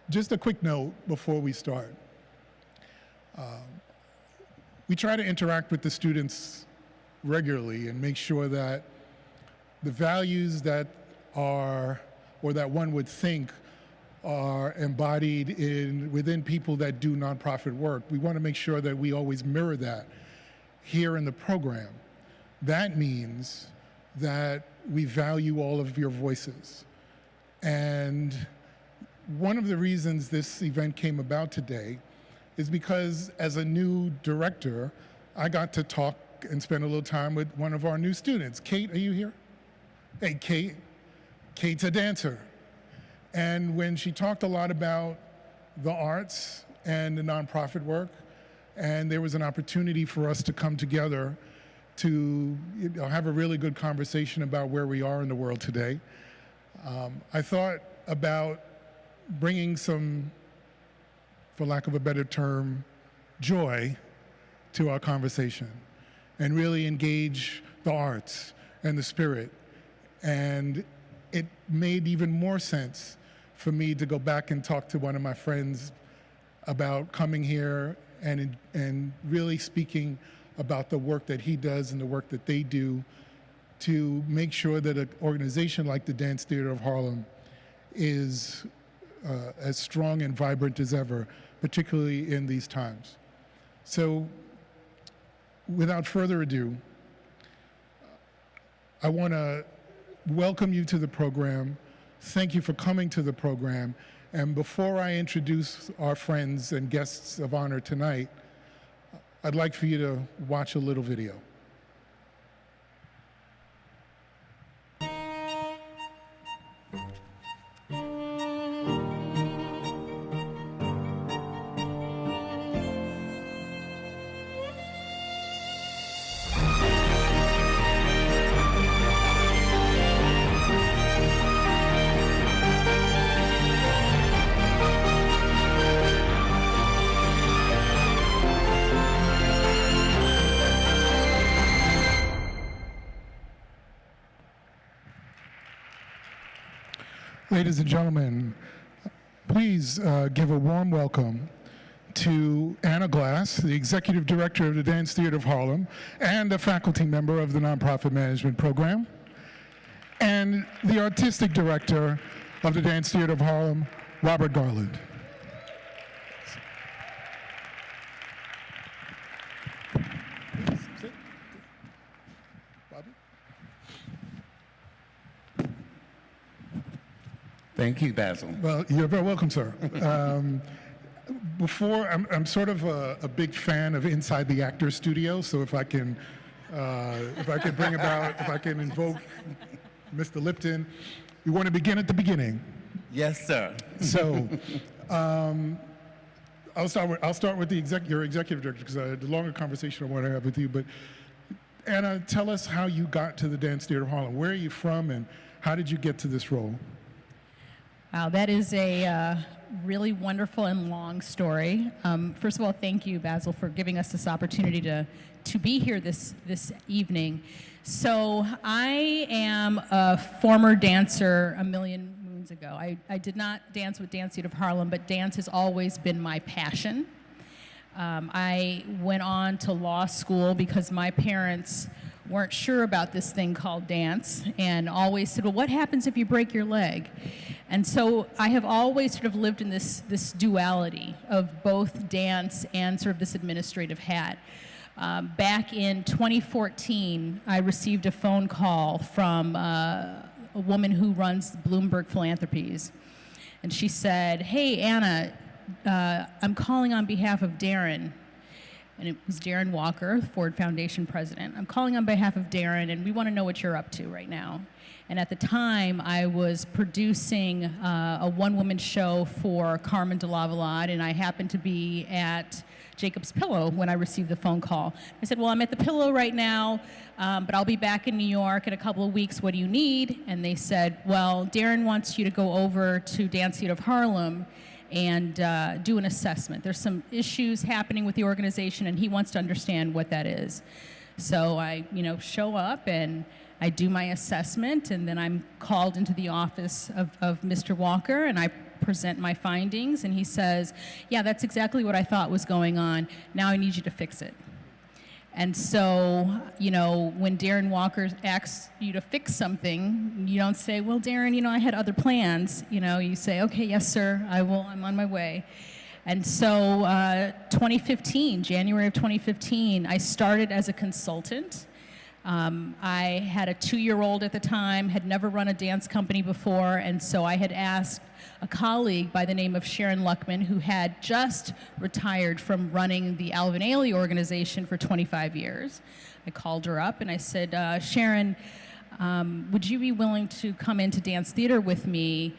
Just a quick note before we start. We try to interact with the students regularly and make sure that the values that are, or that one would think are embodied within people that do nonprofit work. We want to make sure that we always mirror that here in the program. That means that we value all of your voices. And one of the reasons this event came about today is because as a new director, I got to talk and spend a little time with one of our new students. Kate, are you here? Hey, Kate. Kate's a dancer. And when she talked a lot about the arts and the nonprofit work, and there was an opportunity for us to come together to have a really good conversation about where we are in the world today, I thought about bringing some, for lack of a better term, joy to our conversation and really engage the arts and the spirit. And it made even more sense for me to go back and talk to one of my friends about coming here and really speaking about the work that he does and the work that they do to make sure that an organization like the Dance Theatre of Harlem is as strong and vibrant as ever, particularly in these times. So, without further ado, I want to welcome you to the program. Thank you for coming to the program. And before I introduce our friends and guests of honor tonight, I'd like for you to watch a little video. Ladies and gentlemen, please give a warm welcome to Anna Glass, the Executive Director of the Dance Theatre of Harlem and a faculty member of the Nonprofit Management Program, and the Artistic Director of the Dance Theatre of Harlem, Robert Garland. Thank you, Basil. Well, you're very welcome, sir. I'm sort of a big fan of Inside the Actors Studio, so if I can invoke Mr. Lipton, we want to begin at the beginning. Yes, sir. So, I'll start with your executive director, because I had a longer conversation I want to have with you. But Anna, tell us how you got to the Dance Theatre of Harlem. Where are you from, and how did you get to this role? Wow, that is a really wonderful and long story. First of all, thank you, Basil, for giving us this opportunity to be here this evening. So I am a former dancer a million moons ago. I did not dance with Dance Theatre of Harlem, but dance has always been my passion. I went on to law school because my parents weren't sure about this thing called dance and always said, well, what happens if you break your leg? And so I have always sort of lived in this duality of both dance and sort of this administrative hat. Back in 2014, I received a phone call from a woman who runs Bloomberg Philanthropies. And she said, hey, Anna, I'm calling on behalf of Darren. And it was Darren Walker, the Ford Foundation president. I'm calling on behalf of Darren, and we want to know what you're up to right now. And at the time, I was producing a one-woman show for Carmen de Lavalade, and I happened to be at Jacob's Pillow when I received the phone call. I said, well, I'm at the Pillow right now, but I'll be back in New York in a couple of weeks. What do you need? And they said, well, Darren wants you to go over to Dance Theatre of Harlem and do an assessment. There's some issues happening with the organization, and he wants to understand what that is. So I, show up, and I do my assessment, and then I'm called into the office of Mr. Walker, and I present my findings, and he says, yeah, that's exactly what I thought was going on. Now I need you to fix it. And so, you know, when Darren Walker asks you to fix something, you don't say, well, Darren, you know, I had other plans. You know, you say, okay, yes, sir, I will, I'm on my way. And so 2015, January of 2015, I started as a consultant. I had a 2-year-old at the time, had never run a dance company before, and so I had asked a colleague by the name of Sharon Luckman, who had just retired from running the Alvin Ailey organization for 25 years. I called her up and I said, Sharon, would you be willing to come into dance theater with me?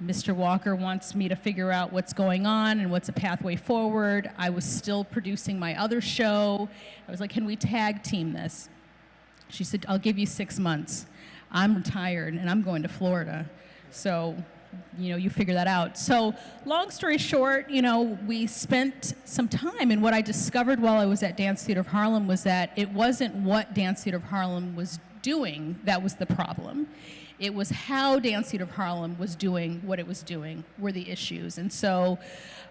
Mr. Walker wants me to figure out what's going on and what's a pathway forward. I was still producing my other show. I was like, can we tag team this? She said, I'll give you 6 months. I'm retired and I'm going to Florida. So, you know, you figure that out. So long story short, you know, we spent some time, and what I discovered while I was at Dance Theatre of Harlem was that it wasn't what Dance Theatre of Harlem was doing that was the problem. It was how Dance Theatre of Harlem was doing what it was doing were the issues. And so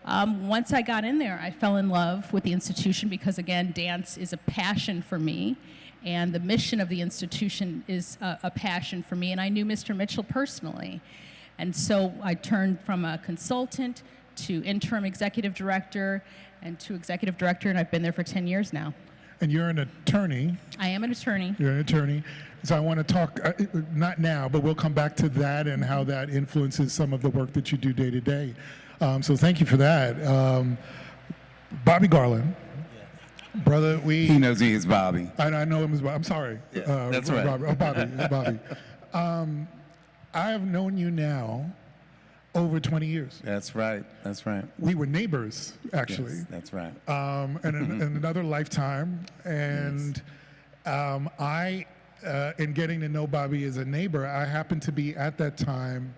once I got in there, I fell in love with the institution because, again, dance is a passion for me. And the mission of the institution is a passion for me. And I knew Mr. Mitchell personally. And so I turned from a consultant to interim executive director and to executive director, and I've been there for 10 years now. And you're an attorney. I am an attorney. You're an attorney. So I want to talk, not now, but we'll come back to that and how that influences some of the work that you do day to day. So thank you for that. Bobby Garland. Brother, He knows me as Bobby. I know him as Bobby. I'm sorry. Yeah, that's right. Bobby. I have known you now over 20 years. That's right. That's right. We were neighbors, actually. Yes, that's right. In another lifetime. And in getting to know Bobby as a neighbor, I happened to be at that time.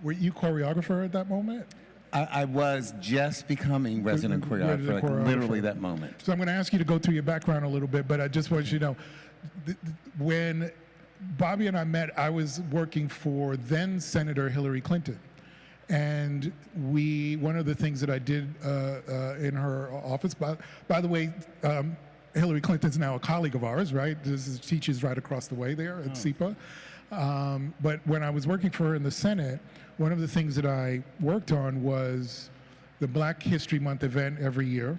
Were you choreographer at that moment? I was just becoming resident choreographer, like literally that moment. So I'm going to ask you to go through your background a little bit, but I just want you to know, when Bobby and I met, I was working for then Senator Hillary Clinton. And one of the things that I did in her office, by the way, Hillary Clinton's now a colleague of ours, right? Teaches right across the way there at SEPA. But when I was working for her in the Senate, one of the things that I worked on was the Black History Month event every year.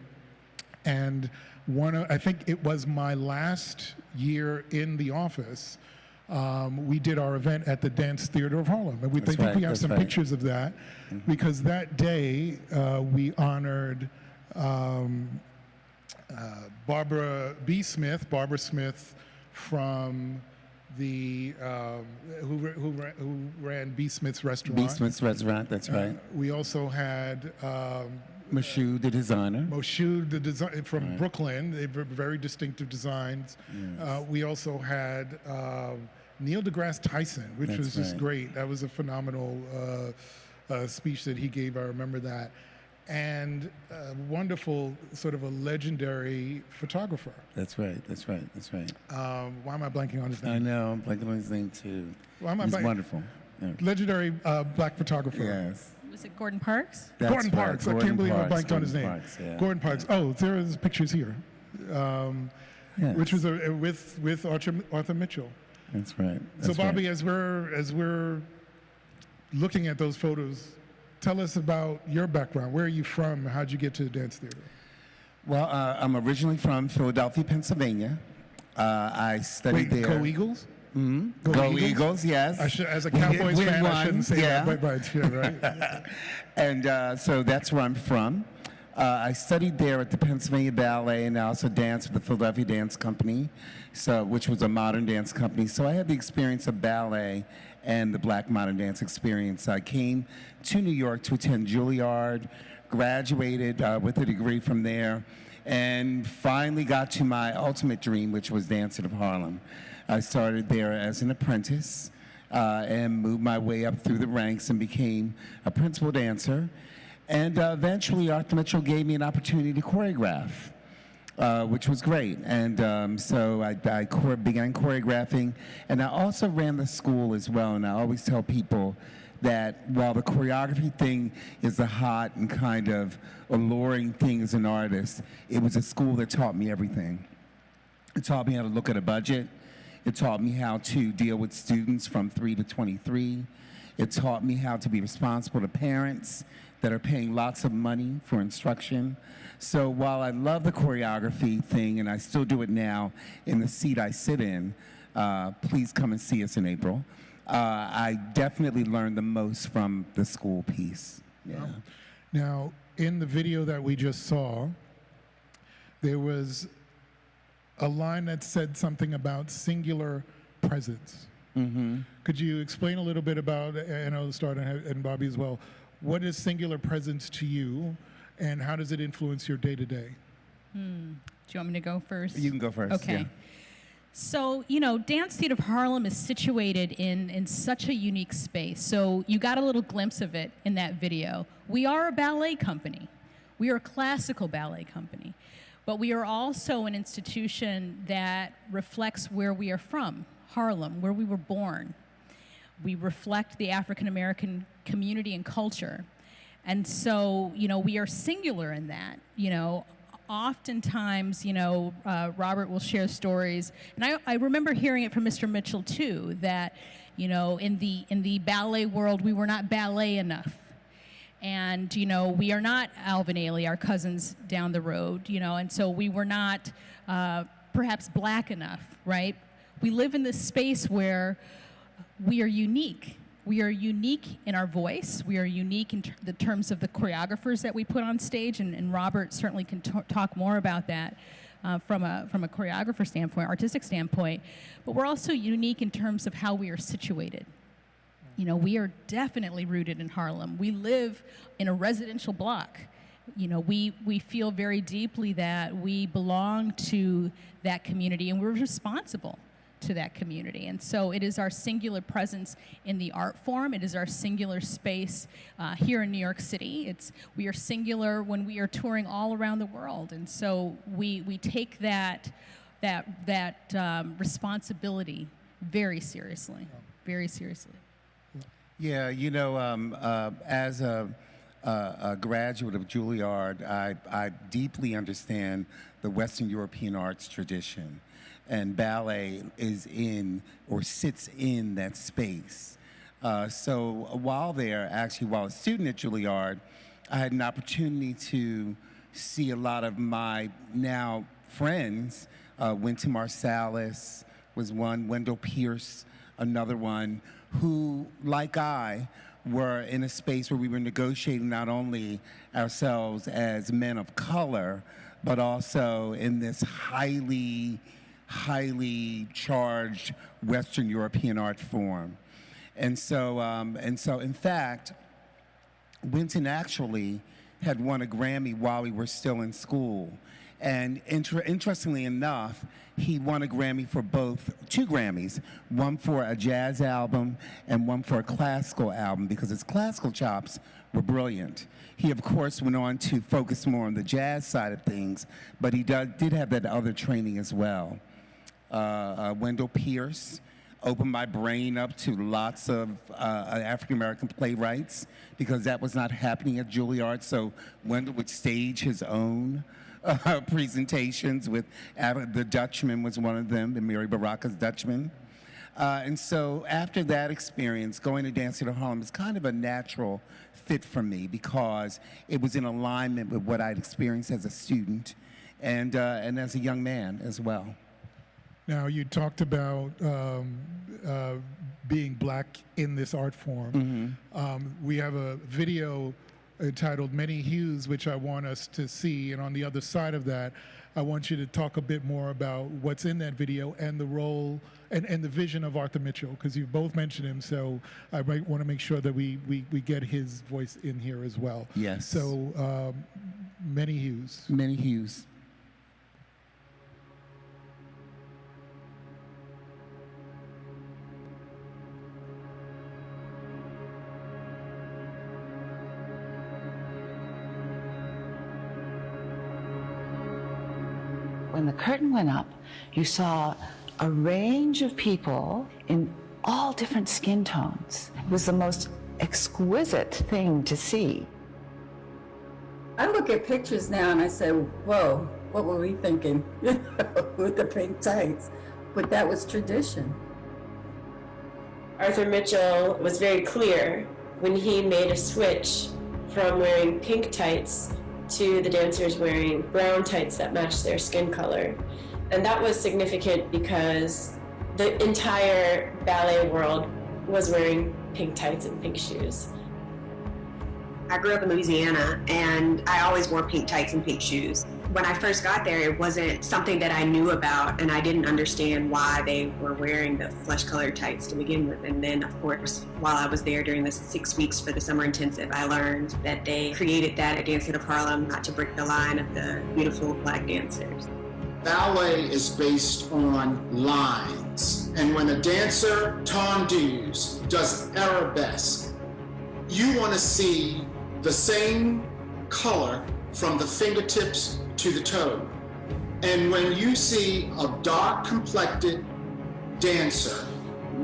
And I think it was my last year in the office, we did our event at the Dance Theatre of Harlem. And I think we have some pictures of that, because that day we honored Barbara Smith from who ran B. Smith's restaurant. B. Smith's restaurant, that's right. We also had Moshe, the designer. Moshe, the design from Brooklyn. They were very distinctive designs. Yes. We also had Neil deGrasse Tyson, which was just great. That was a phenomenal speech that he gave. I remember that. And a wonderful, sort of a legendary photographer. That's right. Why am I blanking on his name? I know, I'm blanking on his name too. He's wonderful. Yeah. Legendary black photographer. Yes. Was it Gordon Parks? Gordon Parks. I can't believe I blanked on his name. Parks, yeah. Gordon Parks. Oh, there are pictures here, yes. which was with Arthur Mitchell. That's right. So Bobby, as we're looking at those photos, tell us about your background. Where are you from? How'd you get to the dance theater? Well, I'm originally from Philadelphia, Pennsylvania. I studied there. Go Eagles? Mm-hmm. Go Eagles, yes. As a Cowboys fan, I shouldn't say that. Right. And so that's where I'm from. I studied there at the Pennsylvania Ballet, and I also danced with the Philadelphia Dance Company, which was a modern dance company. So I had the experience of ballet and the Black modern dance experience. I came to New York to attend Juilliard, graduated with a degree from there, and finally got to my ultimate dream, which was Dance Theatre of Harlem. I started there as an apprentice and moved my way up through the ranks and became a principal dancer. And eventually Arthur Mitchell gave me an opportunity to choreograph. which was great. And so I began choreographing, and I also ran the school as well. And I always tell people that while the choreography thing is a hot and kind of alluring thing as an artist, it was a school that taught me everything. It taught me how to look at a budget. It taught me how to deal with students from 3 to 23. It taught me how to be responsible to parents that are paying lots of money for instruction. So while I love the choreography thing, and I still do it now in the seat I sit in, please come and see us in April, I definitely learned the most from the school piece. Yeah. Now, in the video that we just saw, there was a line that said something about singular presence. Mm-hmm. Could you explain a little bit about, and I'll start, and Bobby as well, what is singular presence to you, and how does it influence your day-to-day? Do you want me to go first? You can go first. Okay. Yeah. So, Dance Theatre of Harlem is situated in such a unique space. So you got a little glimpse of it in that video. We are a ballet company. We are a classical ballet company. But we are also an institution that reflects where we are from, Harlem, where we were born. We reflect the African American community and culture. And so, we are singular in that. Oftentimes, Robert will share stories, and I remember hearing it from Mr. Mitchell too, that, in the ballet world, we were not ballet enough. And, we are not Alvin Ailey, our cousins down the road, and so we were not perhaps black enough, right? We live in this space where we are unique. We are unique in our voice. We are unique in the terms of the choreographers that we put on stage, and Robert certainly can talk more about that from a choreographer standpoint, artistic standpoint. But we're also unique in terms of how we are situated. We are definitely rooted in Harlem. We live in a residential block. We feel very deeply that we belong to that community, and we're responsible to that community. And so it is our singular presence in the art form. It is our singular space here in New York City. We are singular when we are touring all around the world. And so we take that responsibility very seriously, very seriously. Yeah, as a graduate of Juilliard, I deeply understand the Western European arts tradition. And ballet is in or sits in that space. So while a student at Juilliard, I had an opportunity to see a lot of my now friends. Wynton Marsalis was one, Wendell Pierce, another one, who, like I, were in a space where we were negotiating not only ourselves as men of color, but also in this highly charged Western European art form. And so in fact, Wynton actually had won a Grammy while we were still in school. And interestingly enough, he won a Grammy for two Grammys, one for a jazz album and one for a classical album, because his classical chops were brilliant. He, of course, went on to focus more on the jazz side of things, but he did have that other training as well. Wendell Pierce opened my brain up to lots of African-American playwrights, because that was not happening at Juilliard. So Wendell would stage his own presentations with The Dutchman was one of them, and Mary Baraka's Dutchman. And so after that experience, going to Dance Theatre of Harlem is kind of a natural fit for me, because it was in alignment with what I'd experienced as a student and as a young man as well. Now, you talked about being black in this art form. Mm-hmm. We have a video entitled Many Hues, which I want us to see. And on the other side of that, I want you to talk a bit more about what's in that video and the role and the vision of Arthur Mitchell, because you've both mentioned him. So I might want to make sure that we get his voice in here as well. Yes. So Many Hues. Many Hues. When the curtain went up, you saw a range of people in all different skin tones. It was the most exquisite thing to see. I look at pictures now and I say, whoa, what were we thinking with the pink tights? But that was tradition. Arthur Mitchell was very clear when he made a switch from wearing pink tights to the dancers wearing brown tights that matched their skin color. And that was significant because the entire ballet world was wearing pink tights and pink shoes. I grew up in Louisiana, and I always wore pink tights and pink shoes. When I first got there, it wasn't something that I knew about, and I didn't understand why they were wearing the flesh-colored tights to begin with. And then, of course, while I was there during the 6 weeks for the summer intensive, I learned that they created that at Dance Theatre of Harlem not to break the line of the beautiful Black dancers. Ballet is based on lines, and when a dancer tendeuse does arabesque, you want to see the same color from the fingertips to the toe. And when you see a dark complected dancer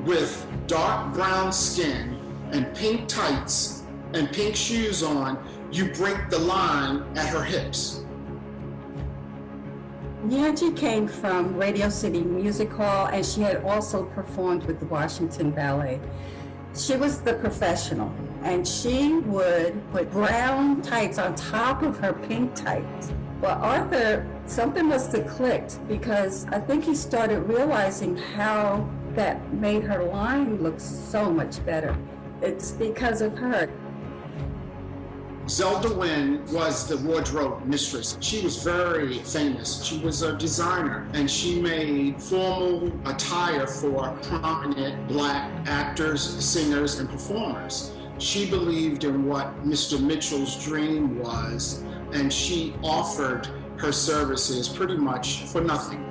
with dark brown skin and pink tights and pink shoes on, you break the line at her hips. Yanji came from Radio City Music Hall, and she had also performed with the Washington Ballet. She was the professional, and she would put brown tights on top of her pink tights. Well, Arthur, something must have clicked, because I think he started realizing how that made her line look so much better. It's because of her. Zelda Wynn was the wardrobe mistress. She was very famous. She was a designer, and she made formal attire for prominent Black actors, singers, and performers. She believed in what Mr. Mitchell's dream was, and she offered her services pretty much for nothing.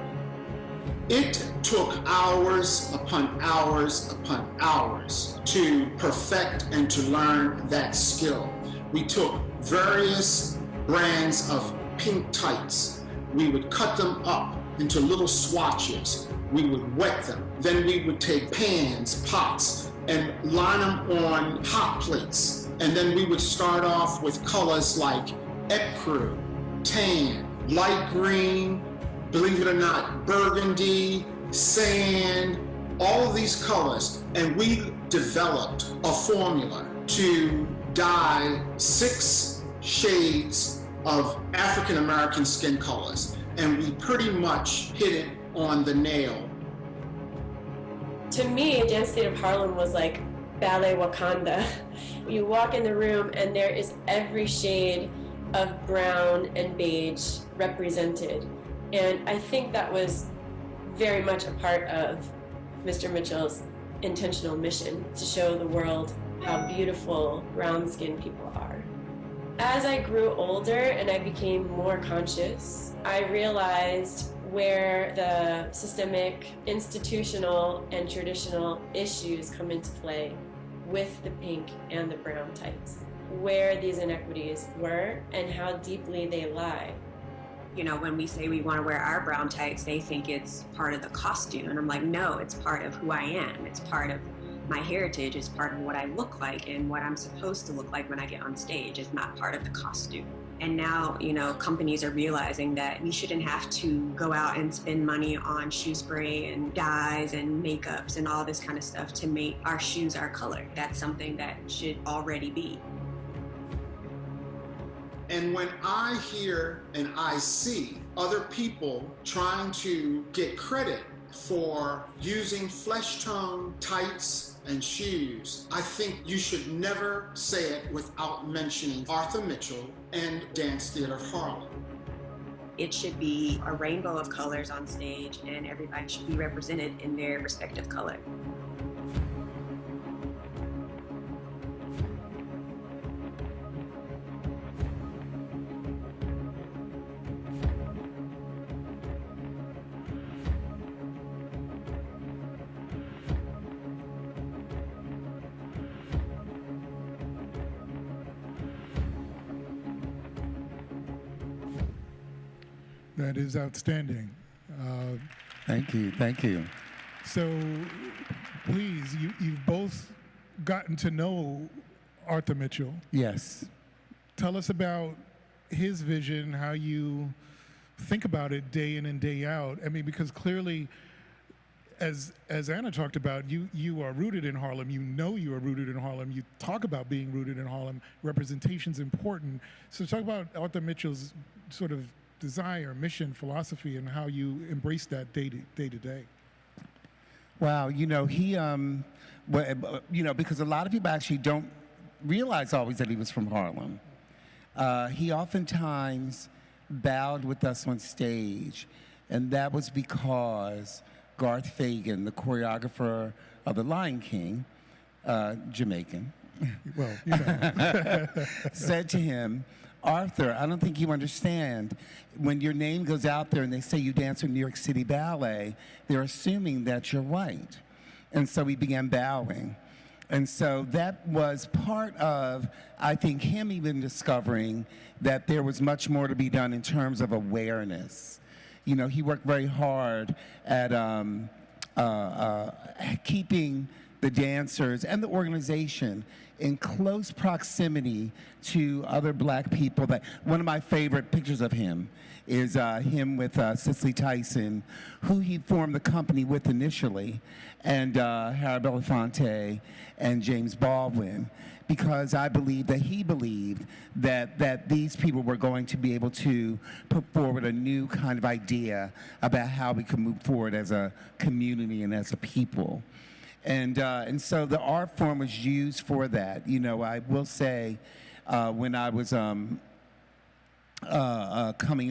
It took hours upon hours upon hours to perfect and to learn that skill. We took various brands of pink tights. We would cut them up into little swatches. We would wet them. Then we would take pans, pots, and line them on hot plates. And then we would start off with colors like ecru, tan, light green, believe it or not, burgundy, sand, all of these colors. And we developed a formula to dye 6 shades of African American skin colors, and we pretty much hit it on the nail. To me, Dance Theatre of Harlem was like Ballet Wakanda. You walk in the room and there is every shade of brown and beige represented. And I think that was very much a part of Mr. Mitchell's intentional mission, to show the world how beautiful brown-skinned people are. As I grew older and I became more conscious, I realized where the systemic, institutional, and traditional issues come into play with the pink and the brown tights, where these inequities were and how deeply they lie. You know, when we say we want to wear our brown tights, they think it's part of the costume. And I'm like, no, it's part of who I am. It's part of my heritage. It's part of what I look like and what I'm supposed to look like when I get on stage. It's not part of the costume. And now, you know, companies are realizing that we shouldn't have to go out and spend money on shoe spray and dyes and makeups and all this kind of stuff to make our shoes our color. That's something that should already be. And when I hear and I see other people trying to get credit for using flesh tone tights and shoes, I think you should never say it without mentioning Arthur Mitchell and Dance Theatre of Harlem. It should be a rainbow of colors on stage, and everybody should be represented in their respective color. That is outstanding. Thank you, thank you. So, please, you've both gotten to know Arthur Mitchell. Yes. Tell us about his vision, how you think about it day in and day out. I mean, because clearly, as Anna talked about, you are rooted in Harlem. You know you are rooted in Harlem. You talk about being rooted in Harlem. Representation's important. So talk about Arthur Mitchell's sort of desire, mission, philosophy, and how you embrace that day to day. Wow, you know, because a lot of people actually don't realize always that he was from Harlem. He oftentimes bowed with us on stage, and that was because Garth Fagan, the choreographer of The Lion King, Jamaican, Well, you know. said to him, Arthur, I don't think you understand. When your name goes out there and they say you dance with New York City Ballet, they're assuming that you're white. And so he began bowing. And so that was part of, I think, him even discovering that there was much more to be done in terms of awareness. You know, he worked very hard at keeping the dancers and the organization in close proximity to other black people. That one of my favorite pictures of him is him with Cicely Tyson, who he formed the company with initially, and Harry Belafonte and James Baldwin, because I believe that he believed that these people were going to be able to put forward a new kind of idea about how we could move forward as a community and as a people. And so the art form was used for that. You know, I will say, when I was coming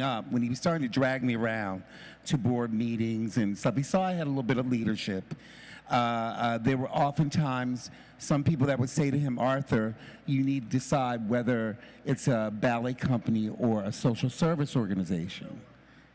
up, when he was starting to drag me around to board meetings and stuff, he saw I had a little bit of leadership. There were oftentimes some people that would say to him, Arthur, you need to decide whether it's a ballet company or a social service organization.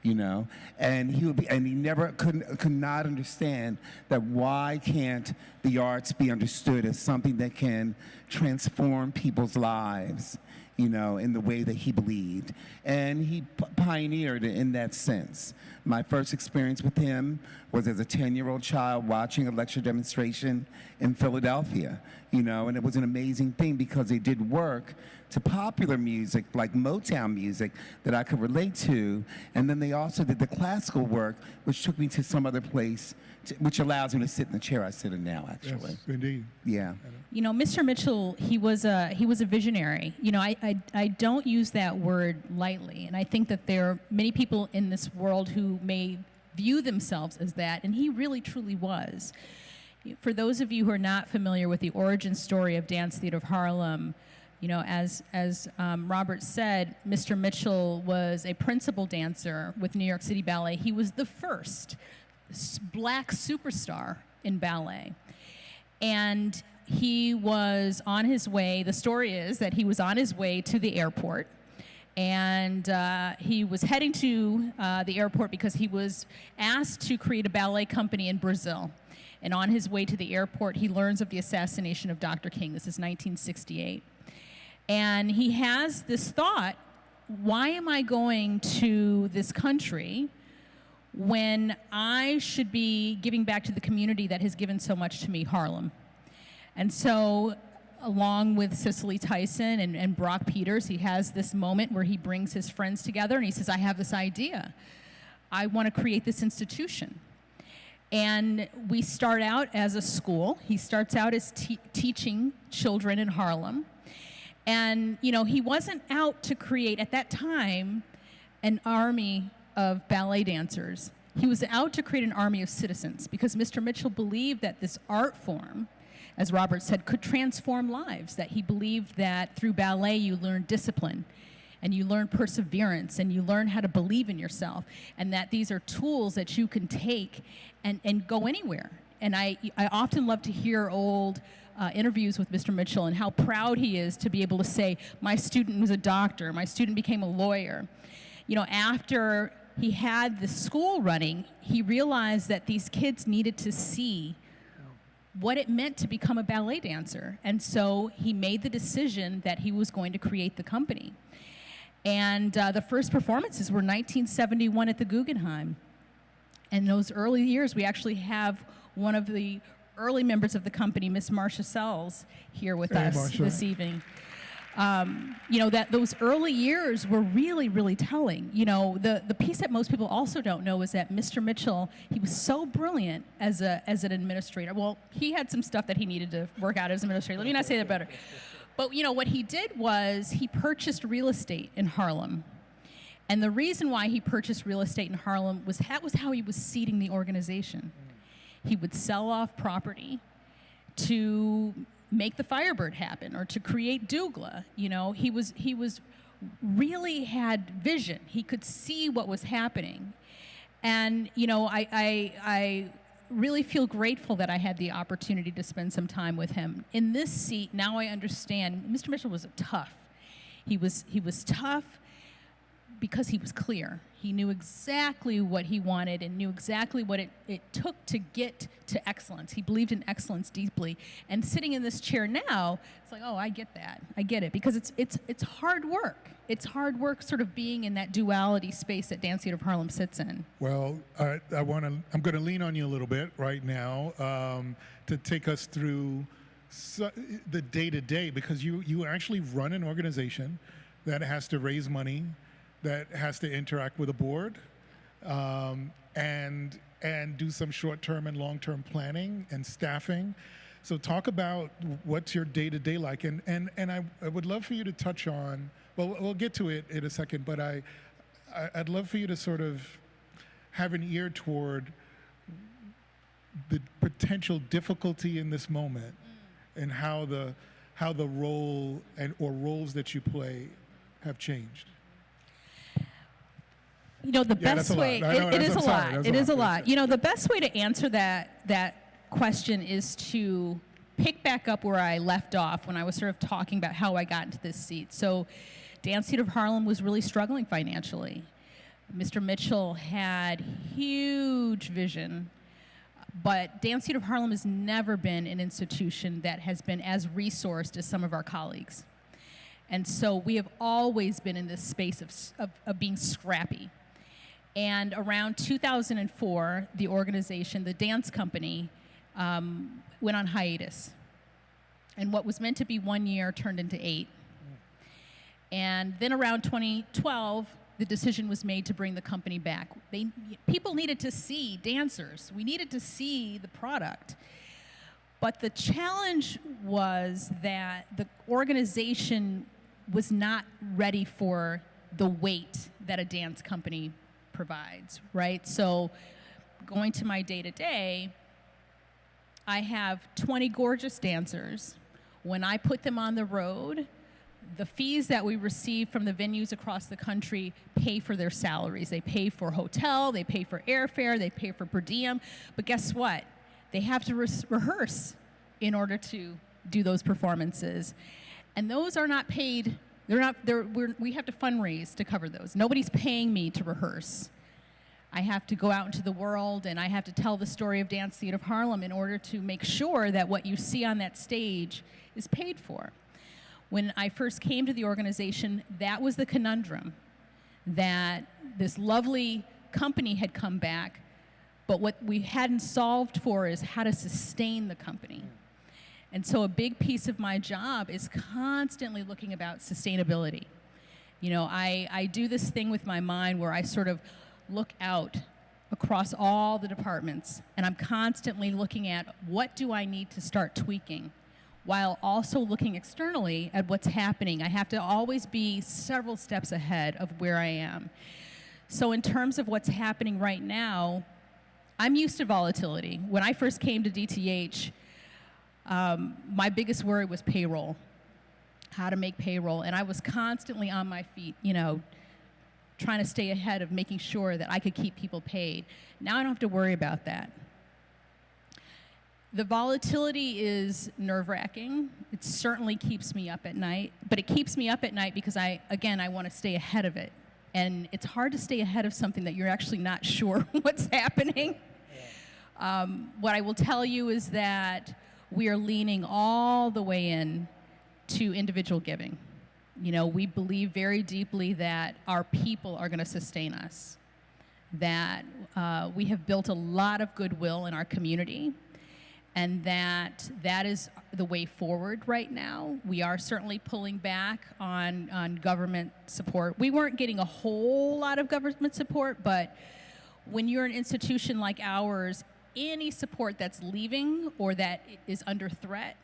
You know, and he never could not understand that why can't the arts be understood as something that can transform people's lives, you know, in the way that he believed. And he pioneered in that sense. My first experience with him was as a 10-year-old child watching a lecture demonstration in Philadelphia, you know, and it was an amazing thing because they did work to popular music, like Motown music, that I could relate to. And then they also did the classical work, which took me to some other place, which allows me to sit in the chair I sit in now, actually. Yes, indeed. Yeah. You know, Mr. Mitchell, he was a visionary. You know, I don't use that word lightly, and I think that there are many people in this world who may view themselves as that, and he really truly was. For those of you who are not familiar with the origin story of Dance Theatre of Harlem, you know, as Robert said, Mr. Mitchell was a principal dancer with New York City Ballet. He was the first black superstar in ballet. And he was on his way, the story is that he was on his way to the airport. And he was heading to the airport because he was asked to create a ballet company in Brazil. And on his way to the airport, he learns of the assassination of Dr. King. This is 1968. And he has this thought, why am I going to this country when I should be giving back to the community that has given so much to me, Harlem? And so, along with Cicely Tyson and Brock Peters, he has this moment where he brings his friends together and he says, I have this idea. I want to create this institution. And we start out as a school. He starts out as teaching children in Harlem. And, you know, he wasn't out to create, at that time, an army of ballet dancers. He was out to create an army of citizens because Mr. Mitchell believed that this art form, as Robert said, could transform lives, that he believed that through ballet you learn discipline and you learn perseverance and you learn how to believe in yourself, and that these are tools that you can take and go anywhere. And I often love to hear old interviews with Mr. Mitchell and how proud he is to be able to say, my student was a doctor, my student became a lawyer. You know, after he had the school running, he realized that these kids needed to see what it meant to become a ballet dancer. And so he made the decision that he was going to create the company. And the first performances were 1971 at the Guggenheim. And those early years, we actually have one of the early members of the company, Miss Marcia Sells, here with us Marcia. this evening. That those early years were really, really telling. The piece that most people also don't know is that Mr. Mitchell, he was so brilliant as an administrator. Well, he had some stuff that he needed to work out as an administrator. Let me not say that better. But what he did was he purchased real estate in Harlem. And the reason why he purchased real estate in Harlem was that was how he was seeding the organization. He would sell off property to make the Firebird happen or to create Dougla. He was really had vision. He could see what was happening. And I really feel grateful that I had the opportunity to spend some time with him. In this seat, now I understand, Mr. Mitchell was tough. He was tough because he was clear. He knew exactly what he wanted and knew exactly what it took to get to excellence. He believed in excellence deeply. And sitting in this chair now, it's like, oh, I get that. I get it. Because it's hard work. It's hard work sort of being in that duality space that Dance Theatre of Harlem sits in. Well, I'm going to lean on you a little bit right now to take us through the day-to-day, because you actually run an organization that has to raise money, that has to interact with a board, and do some short-term and long-term planning and staffing. So talk about what's your day-to-day like, and I would love for you to touch on. Well, we'll get to it in a second, but I'd love for you to sort of have an ear toward the potential difficulty in this moment, and how the role or roles that you play have changed. The best way, it is a lot. It is a lot. The best way to answer that question is to pick back up where I left off when I was sort of talking about how I got into this seat. So Dance Theatre of Harlem was really struggling financially. Mr. Mitchell had huge vision, but Dance Theatre of Harlem has never been an institution that has been as resourced as some of our colleagues. And so we have always been in this space of being scrappy. And around 2004, the organization, the dance company, went on hiatus. And what was meant to be 1 year turned into 8. And then around 2012, the decision was made to bring the company back. People needed to see dancers. We needed to see the product. But the challenge was that the organization was not ready for the weight that a dance company provides, right? So going to my day-to-day, I have 20 gorgeous dancers. When I put them on the road, the fees that we receive from the venues across the country pay for their salaries. They pay for hotel, they pay for airfare, they pay for per diem. But guess what? They have to rehearse in order to do those performances. And those are not paid. We have to fundraise to cover those. Nobody's paying me to rehearse. I have to go out into the world and I have to tell the story of Dance Theatre of Harlem in order to make sure that what you see on that stage is paid for. When I first came to the organization, that was the conundrum, that this lovely company had come back, but what we hadn't solved for is how to sustain the company. And so a big piece of my job is constantly looking about sustainability. I do this thing with my mind where I sort of look out across all the departments, and I'm constantly looking at what do I need to start tweaking, while also looking externally at what's happening. I have to always be several steps ahead of where I am. So in terms of what's happening right now, I'm used to volatility. When I first came to DTH, my biggest worry was payroll, how to make payroll. And I was constantly on my feet, trying to stay ahead of making sure that I could keep people paid. Now I don't have to worry about that. The volatility is nerve-wracking. It certainly keeps me up at night, but it keeps me up at night because I want to stay ahead of it. And it's hard to stay ahead of something that you're actually not sure what's happening. What I will tell you is that we are leaning all the way in to individual giving. You know, we believe very deeply that our people are going to sustain us, that we have built a lot of goodwill in our community, and that is the way forward right now. We are certainly pulling back on government support. We weren't getting a whole lot of government support, but when you're an institution like ours, any support that's leaving or that is under threat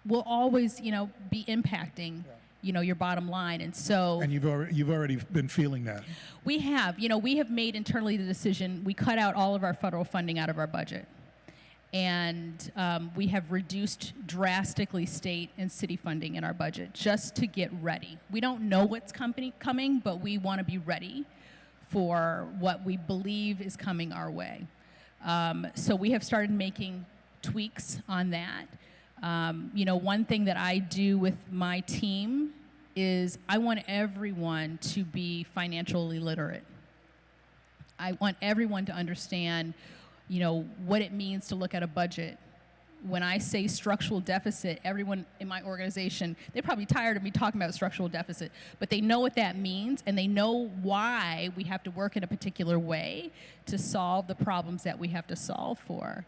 will always, you know, be impacting, you know, your bottom line. And so, And you've already been feeling that. we have, you know, we have made internally the decision, we cut out all of our federal funding out of our budget. And we have reduced drastically state and city funding in our budget just to get ready. We don't know what's coming, but we want to be ready for what we believe is coming our way. So we have started making tweaks on that. You know, one thing that I do with my team is I want everyone to be financially literate. I want everyone to understand, you know, what it means to look at a budget. When I say structural deficit, everyone in my organization, they're probably tired of me talking about structural deficit, but they know what that means, and they know why we have to work in a particular way to solve the problems that we have to solve for.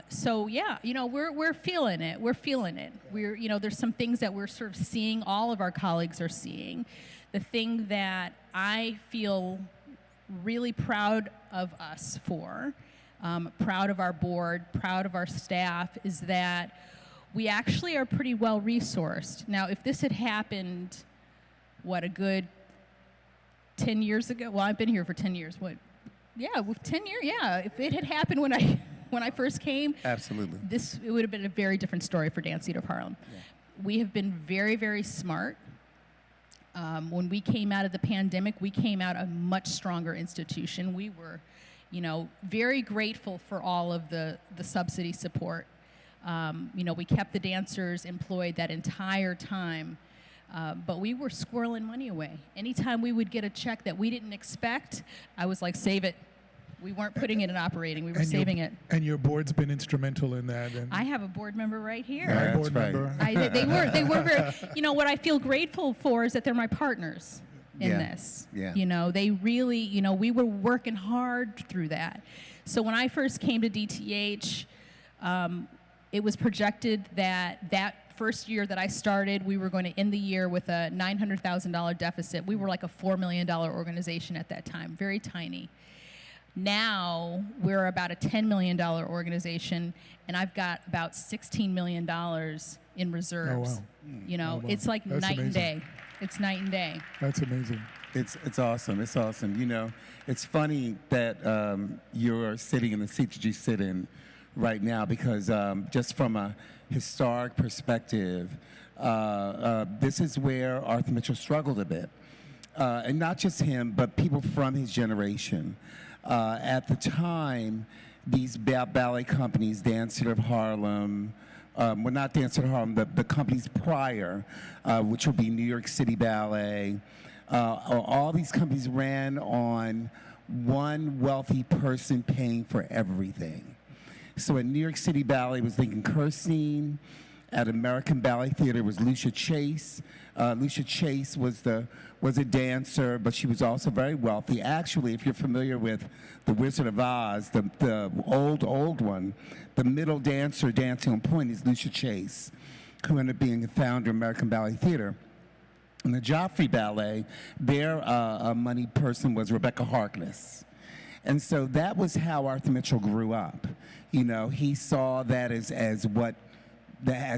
So yeah, you know, we're feeling it. We're feeling it. We're, you know, there's some things that we're sort of seeing, all of our colleagues are seeing. The thing that I feel really proud of us for, proud of our board, proud of our staff, is that we actually are pretty well resourced. Now, if this had happened, what, a good 10 years ago? Well, I've been here for 10 years. What? Yeah, with 10 years, yeah. If it had happened when I first came, Absolutely. it would have been a very different story for Dance Theatre of Harlem. Yeah. We have been very, very smart. When we came out of the pandemic, we came out a much stronger institution. We were, you know, very grateful for all of the subsidy support. You know, we kept the dancers employed that entire time, but we were squirreling money away. Anytime we would get a check that we didn't expect, I was like, save it. We weren't putting it in operating, we were saving it. And your board's been instrumental in that. And I have a board member right here. my That's board right. member. They were very, you know, what I feel grateful for is that they're my partners in Yeah. this. Yeah. You know, they really, you know, we were working hard through that. So when I first came to DTH, it was projected that first year that I started, we were going to end the year with a $900,000 deficit. We were like a $4 million organization at that time, very tiny. Now we're about a $10 million organization, and I've got about $16 million in reserves. Oh, wow. You know, Oh, wow. it's like That's night and amazing. day. It's night and day. That's amazing. It's awesome. It's awesome. You know, it's funny that you're sitting in the seat that you sit in right now, because just from a historic perspective, this is where Arthur Mitchell struggled a bit. And not just him, but people from his generation. At the time, these ballet companies, Dance Theatre of Harlem, well, not Dance Theatre of Harlem, the companies prior, which would be New York City Ballet, all these companies ran on one wealthy person paying for everything. So at New York City Ballet was Lincoln Kirstein. At American Ballet Theater was Lucia Chase. Lucia Chase was a dancer, but she was also very wealthy. Actually, if you're familiar with The Wizard of Oz, the old one, the middle dancer dancing on point is Lucia Chase, who ended up being the founder of American Ballet Theater. In the Joffrey Ballet, their money person was Rebecca Harkness. And so that was how Arthur Mitchell grew up. You know, he saw that as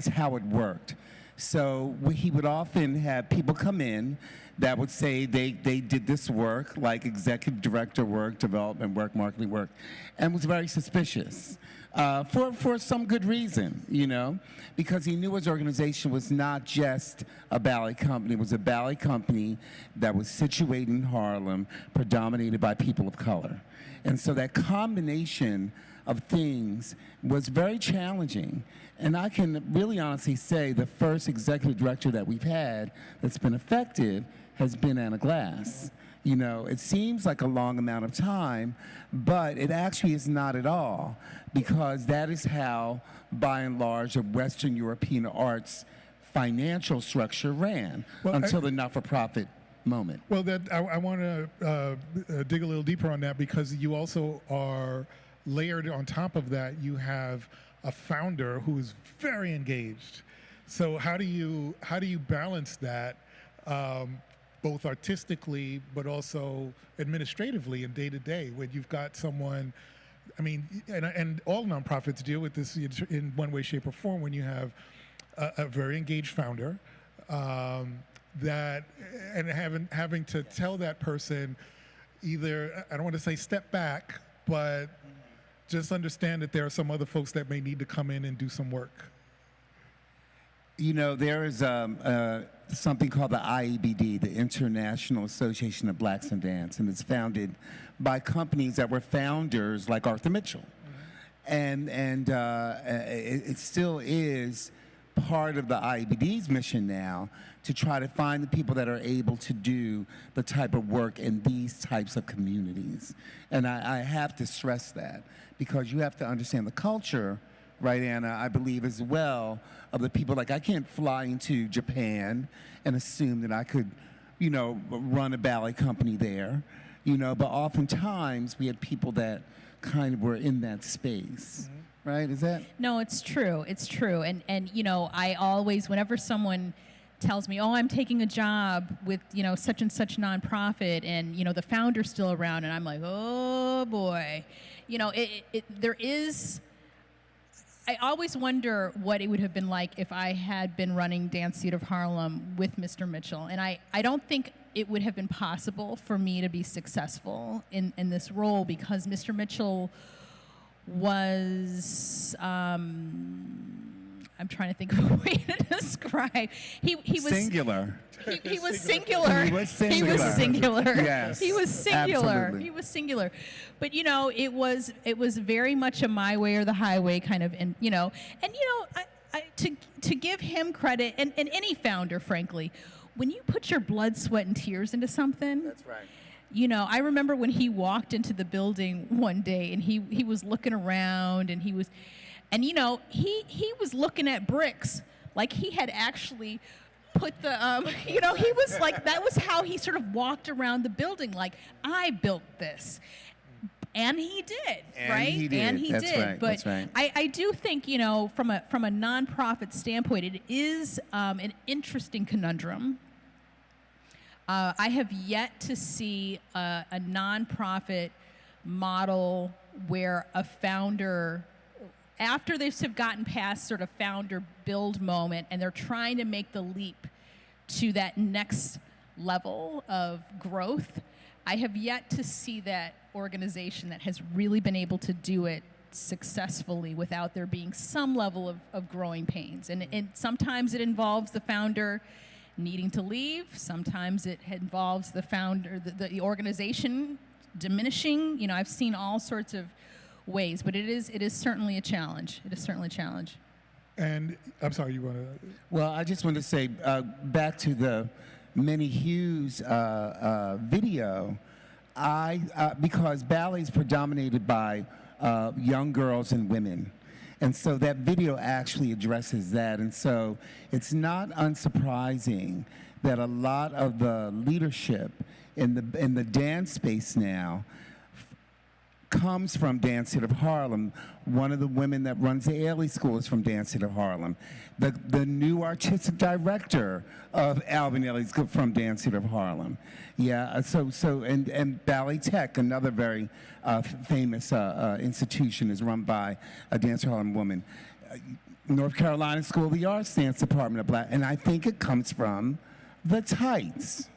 how it worked. So he would often have people come in that would say they did this work, like executive director work, development work, marketing work, and was very suspicious for some good reason, you know, because he knew his organization was not just a ballet company. It was a ballet company that was situated in Harlem, predominated by people of color. And so that combination of things was very challenging. And I can really honestly say the first executive director that we've had that's been effective has been Anna Glass. You know, it seems like a long amount of time, but it actually is not at all, because that is how, by and large, the Western European arts financial structure ran until the not-for-profit moment. Well, I want to dig a little deeper on that, because you also are layered on top of that. You have a founder who is very engaged. So how do you balance that, both artistically but also administratively and day to day, when you've got someone? I mean, and all nonprofits deal with this in one way, shape, or form. When you have a very engaged founder, having to tell that person either, I don't want to say step back, but just understand that there are some other folks that may need to come in and do some work. You know, there is something called the IABD, the International Association of Blacks in Dance, and it's founded by companies that were founders like Arthur Mitchell. And it still is part of the IABD's mission now to try to find the people that are able to do the type of work in these types of communities. And I have to stress that, because you have to understand the culture, right, Anna, I believe as well, of the people. Like, I can't fly into Japan and assume that I could, you know, run a ballet company there, you know, but oftentimes we had people that kind of were in that space. Right? Is that? No, it's true. It's true. And you know, I always, whenever someone tells me, oh, I'm taking a job with, you know, such and such nonprofit, and, you know, the founder's still around, and I'm like, oh boy. You know, there is, I always wonder what it would have been like if I had been running Dance Theatre of Harlem with Mr. Mitchell. And I don't think it would have been possible for me to be successful in this role, because Mr. Mitchell was, I'm trying to think of a way to describe. He was singular. He was singular. He was singular. He was singular. Yes. He was singular. Absolutely. He was singular. But you know, it was very much a my way or the highway kind of, and you know, to give him credit, and any founder, frankly, when you put your blood, sweat, and tears into something. That's right. You know, I remember when he walked into the building one day, and he was looking around, and you know, he was looking at bricks like he had actually put the, you know, he was like, that was how he sort of walked around the building, like, I built this. And he did, right? And he That's did. right. But That's right. I do think, you know, from a nonprofit standpoint, it is an interesting conundrum. I have yet to see a nonprofit model where a founder, after they've sort of gotten past sort of founder build moment, and they're trying to make the leap to that next level of growth, I have yet to see that organization that has really been able to do it successfully without there being some level of growing pains. And sometimes it involves the founder needing to leave. Sometimes it involves the founder, the organization diminishing. You know, I've seen all sorts of ways, but it is certainly a challenge. It is certainly a challenge. And I'm sorry, you want to? Well, I just want to say, back to the Minnie Hughes video, because ballet is predominated by young girls and women. And so that video actually addresses that. And so it's not unsurprising that a lot of the leadership in the dance space now comes from Dance Theatre of Harlem. One of the women that runs the Ailey School is from Dance Theatre of Harlem. The new artistic director of Alvin Ailey School from Dance Theatre of Harlem. Yeah, and Ballet Tech, another very famous institution, is run by a Dance Theatre of Harlem woman. North Carolina School of the Arts Dance Department of Black, and I think it comes from the tights.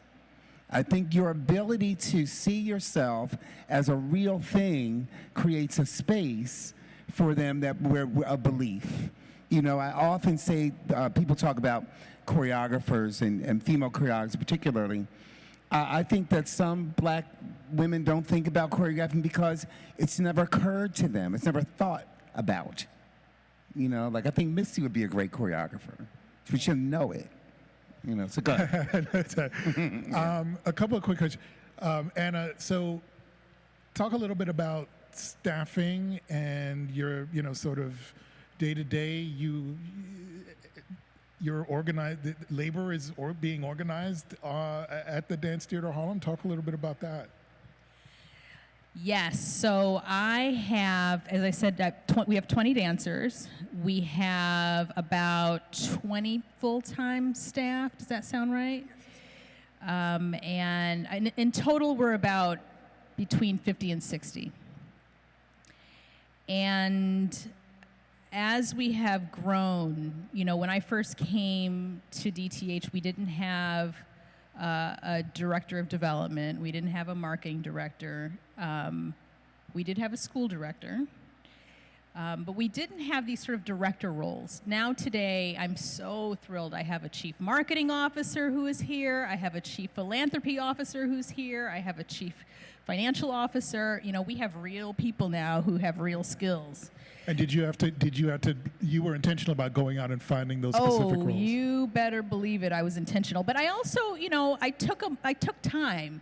I think your ability to see yourself as a real thing creates a space for them that we're a belief. You know, I often say, people talk about choreographers and female choreographers particularly. I think that some black women don't think about choreographing because it's never occurred to them. It's never thought about. You know, like I think Misty would be a great choreographer. She should know it. You know, so go ahead. A couple of quick questions. Anna, so talk a little bit about staffing and your, you know, sort of day-to-day. you're organized, labor is being organized at the Dance Theatre of Harlem. Talk a little bit about that. Yes, so I have, as I said, we have 20 dancers. We have about 20 full-time staff. Does that sound right? And in total, we're about between 50 and 60. And as we have grown, when I first came to DTH, we didn't have a director of development. We didn't have a marketing director. We did have a school director. But we didn't have these sort of director roles. Now today, I'm so thrilled. I have a chief marketing officer who is here. I have a chief philanthropy officer who's here. I have a chief financial officer. We have real people now who have real skills. And you were intentional about going out and finding those specific roles? Oh, you better believe it. I was intentional. But I also, I took time.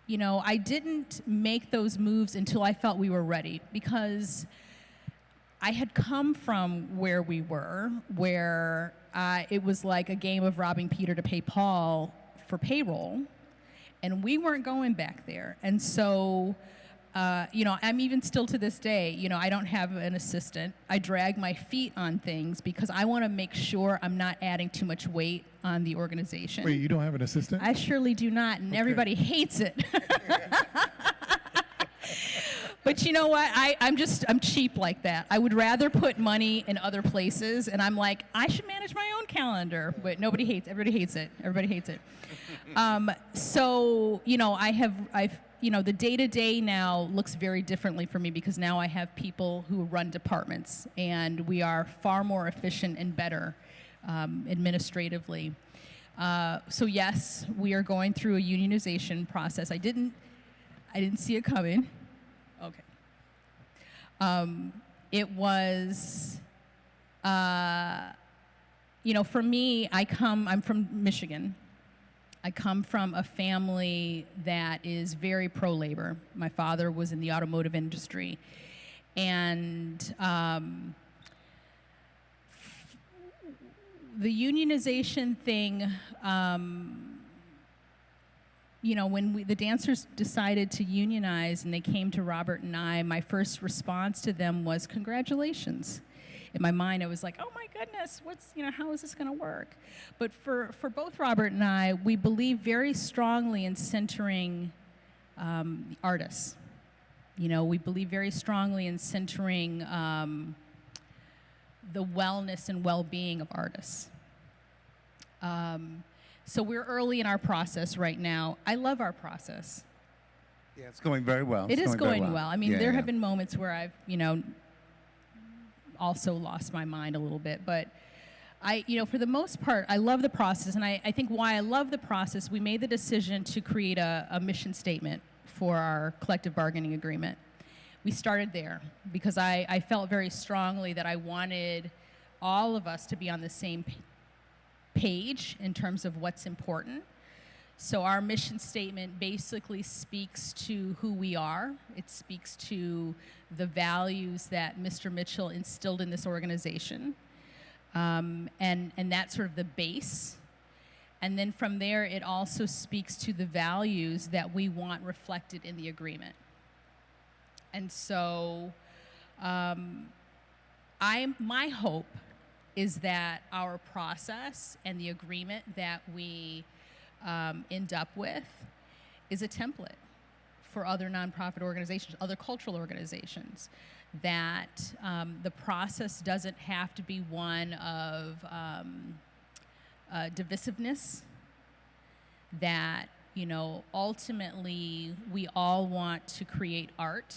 I didn't make those moves until I felt we were ready, because I had come from where we were, where it was like a game of robbing Peter to pay Paul for payroll, and we weren't going back there. And so, I'm even still to this day, I don't have an assistant. I drag my feet on things because I want to make sure I'm not adding too much weight on the organization. Wait, you don't have an assistant? I surely do not, and everybody hates it. But you know what? I'm cheap like that. I would rather put money in other places, and I'm like, I should manage my own calendar. But everybody hates it. Everybody hates it. So, the day-to-day now looks very differently for me, because now I have people who run departments, and we are far more efficient and better administratively. So yes, we are going through a unionization process. I didn't see it coming. Okay. It was, for me, I'm from Michigan. I come from a family that is very pro-labor. My father was in the automotive industry. And the unionization thing, when the dancers decided to unionize and they came to Robert and I, my first response to them was, congratulations. In my mind, I was like, oh my goodness, how is this going to work? But for both Robert and I, we believe very strongly in centering artists. We believe very strongly in centering the wellness and well-being of artists. So we're early in our process right now. I love our process. Yeah, it's going very well. It is going well. I mean, there have been been moments where I've, also lost my mind a little bit. But for the most part, I love the process. And I think why I love the process, we made the decision to create a mission statement for our collective bargaining agreement. We started there because I felt very strongly that I wanted all of us to be on the same page in terms of what's important. So our mission statement basically speaks to who we are. It speaks to the values that Mr. Mitchell instilled in this organization. And that's sort of the base. And then from there, it also speaks to the values that we want reflected in the agreement. And so my hope is that our process and the agreement that we end up with is a template for other nonprofit organizations, other cultural organizations, that the process doesn't have to be one of divisiveness, that ultimately we all want to create art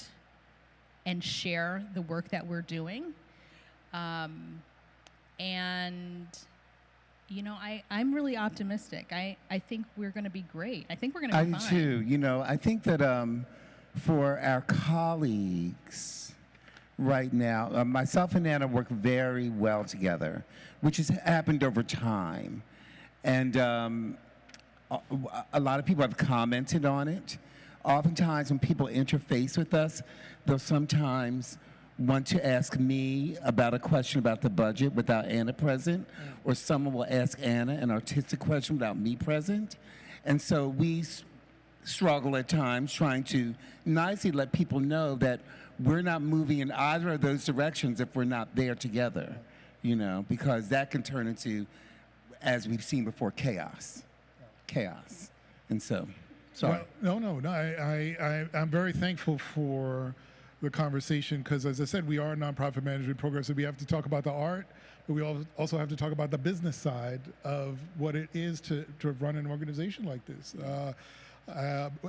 and share the work that we're doing. I'm really optimistic. I think we're going to be great. I think we're going to be fine. I do too. I think that for our colleagues right now, myself and Anna work very well together, which has happened over time. And a lot of people have commented on it. Oftentimes when people interface with us, they'll sometimes want to ask me about a question about the budget without Anna present, or someone will ask Anna an artistic question without me present. And so we struggle at times trying to nicely let people know that we're not moving in either of those directions if we're not there together, you know, because that can turn into, as we've seen before, chaos. And so, sorry. Well, no. I'm very thankful for the conversation because, as I said, we are a nonprofit management program, so we have to talk about the art, but we also have to talk about the business side of what it is to run an organization like this.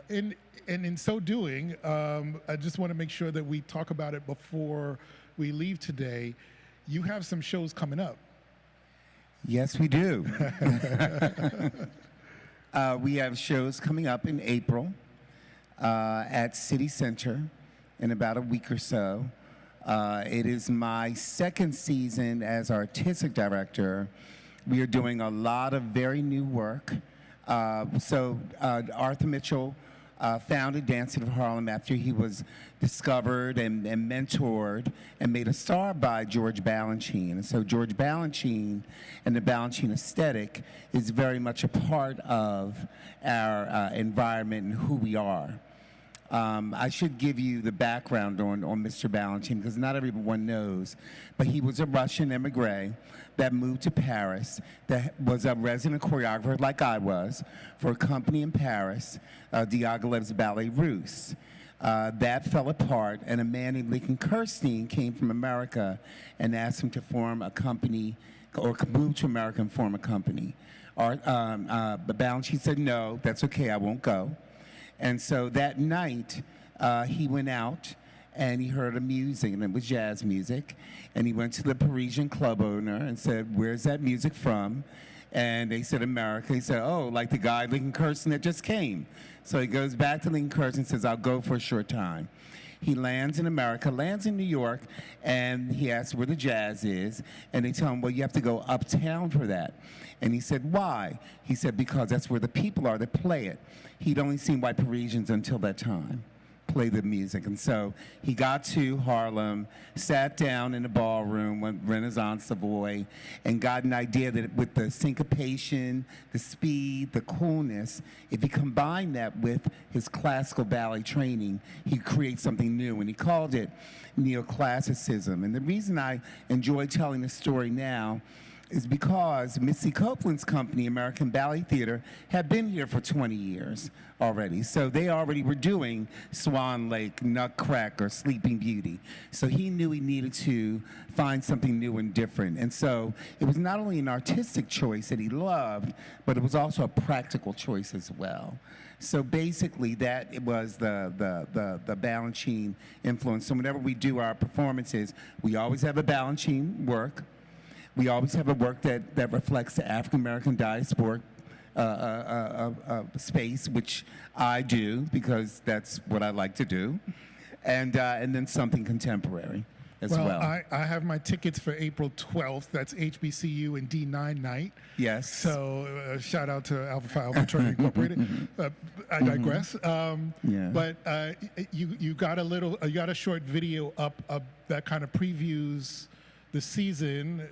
And in so doing, I just want to make sure that we talk about it before we leave today. You have some shows coming up. Yes, we do. We have shows coming up in April at City Center in about a week or so. It is my second season as artistic director. We are doing a lot of very new work. Arthur Mitchell founded Dance Theatre of Harlem after he was discovered and mentored and made a star by George Balanchine. And so George Balanchine and the Balanchine aesthetic is very much a part of our environment and who we are. I should give you the background on Mr. Balanchine because not everyone knows, but he was a Russian emigre that moved to Paris, that was a resident choreographer like I was for a company in Paris, Diaghilev's Ballet Russe. That fell apart, and a man named Lincoln Kirstein came from America and asked him to form a company, or move to America and form a company. But Balanchine said, no, that's okay, I won't go. And so that night, he went out and he heard a music, and it was jazz music. And he went to the Parisian club owner and said, where's that music from? And they said, America. He said, oh, like the guy, Lincoln Kirstein, that just came. So he goes back to Lincoln Kirstein and says, I'll go for a short time. He lands in America, lands in New York, and he asks where the jazz is. And they tell him, well, you have to go uptown for that. And he said, why? He said, because that's where the people are that play it. He'd only seen white Parisians until that time play the music. And so he got to Harlem, sat down in the ballroom, went Renaissance Savoy, and got an idea that with the syncopation, the speed, the coolness, if he combined that with his classical ballet training, he'd create something new. And he called it neoclassicism. And the reason I enjoy telling the story now is because Missy Copeland's company, American Ballet Theater, had been here for 20 years already. So they already were doing Swan Lake, Nutcracker, Sleeping Beauty. So he knew he needed to find something new and different. And so it was not only an artistic choice that he loved, but it was also a practical choice as well. So basically that it was the Balanchine influence. So whenever we do our performances, we always have a Balanchine work. We always have a work that reflects the African-American diasporic space, which I do because that's what I like to do, and then something contemporary as well. Well, I have my tickets for April 12th. That's HBCU and D9 night. Yes. So shout out to Alpha Phi Alpha Fraternity Incorporated. I digress. Yeah. But you got a short video up that kind of previews the season,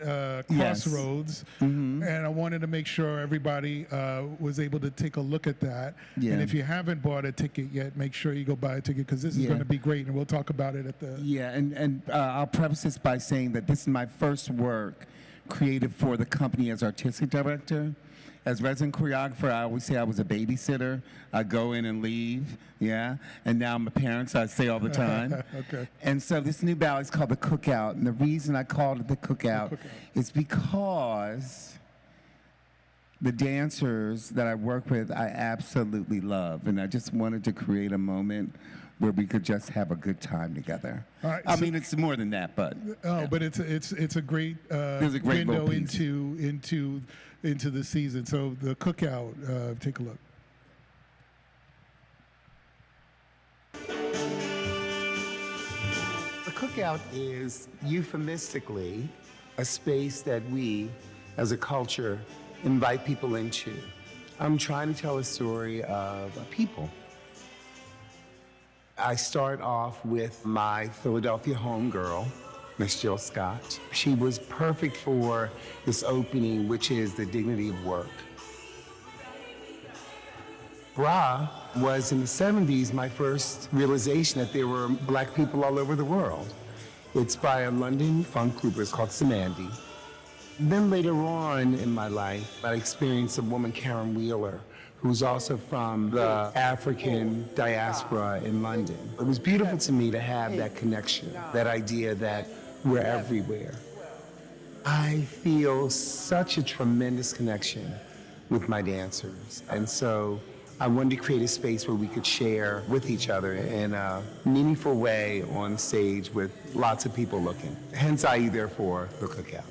Crossroads, and I wanted to make sure everybody was able to take a look at that. Yeah. And if you haven't bought a ticket yet, make sure you go buy a ticket because this is going to be great, and we'll talk about it at the... Yeah, and I'll preface this by saying that this is my first work created for the company as artistic director. As resident choreographer, I always say I was a babysitter. I go in and leave, yeah? And now I'm a parent, so I say all the time. Okay. And so this new ballet is called The Cookout. And the reason I called it The Cookout is because the dancers that I work with, I absolutely love. And I just wanted to create a moment where we could just have a good time together. All right, I mean, it's more than that, but... but it's a great, There's a great window little piece. into the season. So The Cookout, take a look. The Cookout is euphemistically a space that we, as a culture, invite people into. I'm trying to tell a story of a people I start off with my Philadelphia homegirl, Miss Jill Scott. She was perfect for this opening, which is the dignity of work. Bra was in the 70s my first realization that there were black people all over the world. It's by a London funk group, it's called Samandi. Then later on in my life, I experienced a woman, Karen Wheeler, who's also from the African diaspora in London. It was beautiful to me to have that connection, that idea that we're everywhere. I feel such a tremendous connection with my dancers. And so I wanted to create a space where we could share with each other in a meaningful way on stage with lots of people looking. Hence, I.e. therefore, the cookout.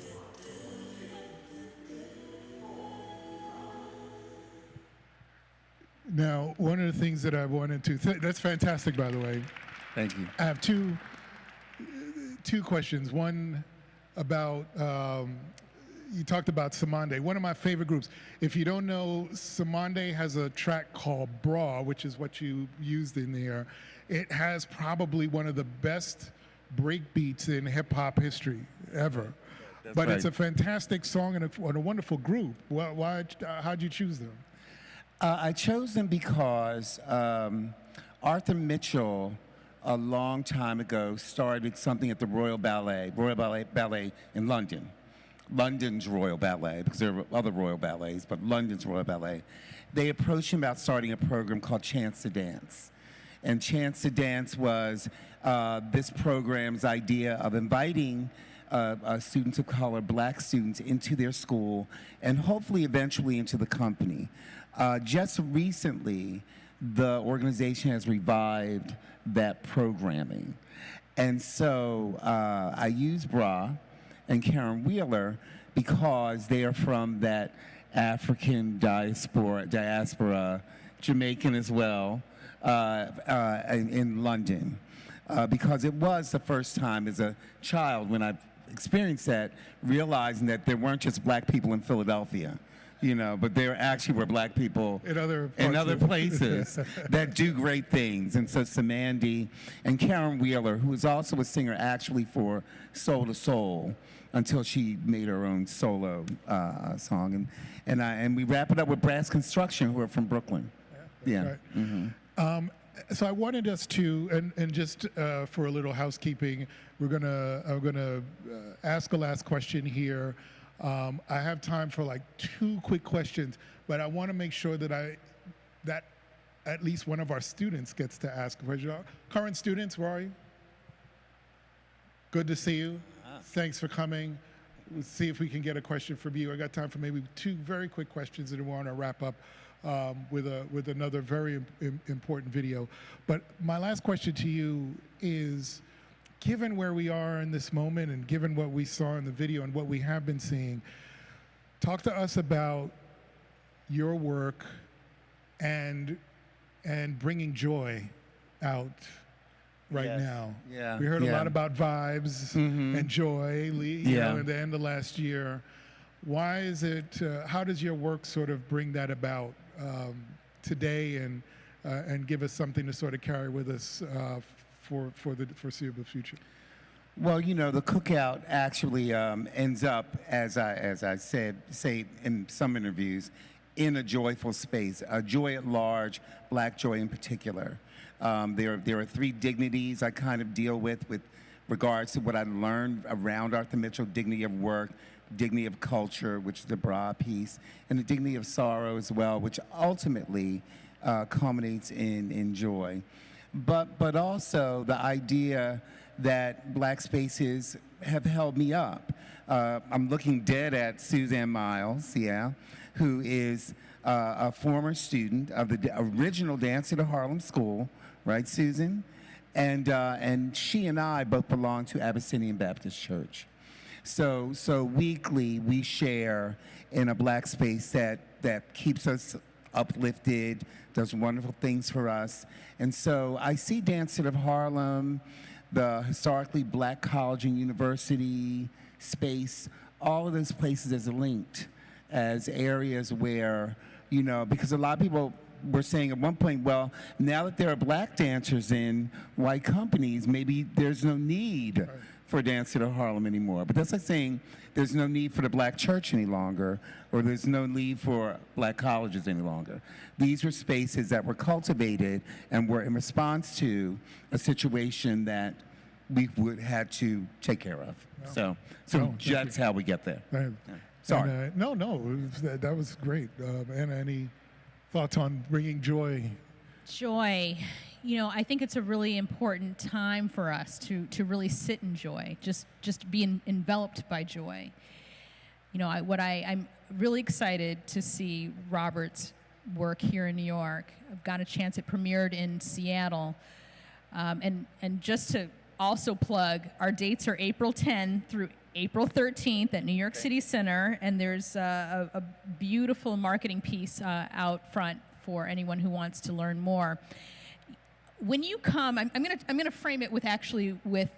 Now, one of the things that I wanted to, that's fantastic, by the way. Thank you. I have two questions. One about, you talked about Samande, one of my favorite groups. If you don't know, Samande has a track called Bra, which is what you used in there. It has probably one of the best break beats in hip hop history ever. But it's a fantastic song and a wonderful group. How'd you choose them? I chose them because Arthur Mitchell, a long time ago, started something at the Royal Ballet in London. London's Royal Ballet, because there are other Royal Ballets, but London's Royal Ballet. They approached him about starting a program called Chance to Dance. And Chance to Dance was this program's idea of inviting students of color, black students, into their school and hopefully eventually into the company. Just recently, the organization has revived that programming. And so I use Bra and Karen Wheeler because they are from that African diaspora, Jamaican as well, in London. Because it was the first time as a child when I experienced that, realizing that there weren't just black people in Philadelphia, but there actually were black people in other places that do great things. And so Samandi and Karen Wheeler, who is also a singer actually for Soul to Soul, until she made her own solo song. And we wrap it up with Brass Construction, who are from Brooklyn. Yeah. Right. Mm-hmm. So I wanted us to, and just for a little housekeeping, I'm gonna ask a last question here. I have time for like 2 quick questions, but I want to make sure that that at least one of our students gets to ask a question. Current students, where are you? Good to see you. Thanks for coming. We'll see if we can get a question from you. I got time for maybe 2 very quick questions, and we want to wrap up with another very important video. But my last question to you is, given where we are in this moment and given what we saw in the video and what we have been seeing, talk to us about your work and bringing joy out right now. Yeah. We heard a lot about vibes and joy, at the end of last year. Why is it, how does your work sort of bring that about today and give us something to sort of carry with us for the foreseeable future? Well, the cookout actually ends up, as I say in some interviews, in a joyful space, a joy at large, black joy in particular. There are 3 dignities I kind of deal with regards to what I learned around Arthur Mitchell: dignity of work, dignity of culture, which is the Bra piece, and the dignity of sorrow as well, which ultimately culminates in joy. But also the idea that black spaces have held me up. I'm looking dead at Suzanne Miles, who is a former student of the original Dance Theatre of Harlem school, right, Susan? And she and I both belong to Abyssinian Baptist Church. So weekly we share in a black space that keeps us uplifted, does wonderful things for us. And so I see Dance Theatre of Harlem, the historically black college and university space, all of those places as linked as areas where, because a lot of people were saying at one point, well, now that there are black dancers in white companies, maybe there's no need for Dance Theatre of Harlem anymore. But that's like saying there's no need for the black church any longer, or there's no need for black colleges any longer. These were spaces that were cultivated and were in response to a situation that we would had to take care of. So that's how we get there. Sorry. And, no, that was great. Anna, any thoughts on bringing joy? Joy. I think it's a really important time for us to really sit in joy, just be enveloped by joy. I'm really excited to see Robert's work here in New York. I've got a chance, it premiered in Seattle. And just to also plug, our dates are April 10 through April 13th at New York City Center, and there's a beautiful marketing piece out front for anyone who wants to learn more. When you come, I'm gonna frame it with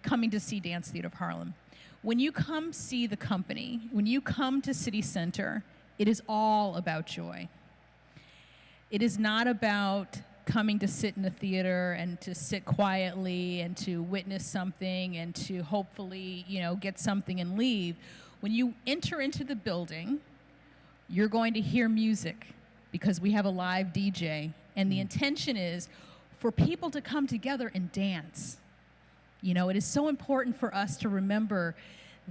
coming to see Dance Theatre of Harlem. When you come see the company, when you come to City Center, it is all about joy. It is not about coming to sit in a theater and to sit quietly and to witness something and to hopefully, get something and leave. When you enter into the building, you're going to hear music because we have a live DJ. And the intention is for people to come together and dance. It is so important for us to remember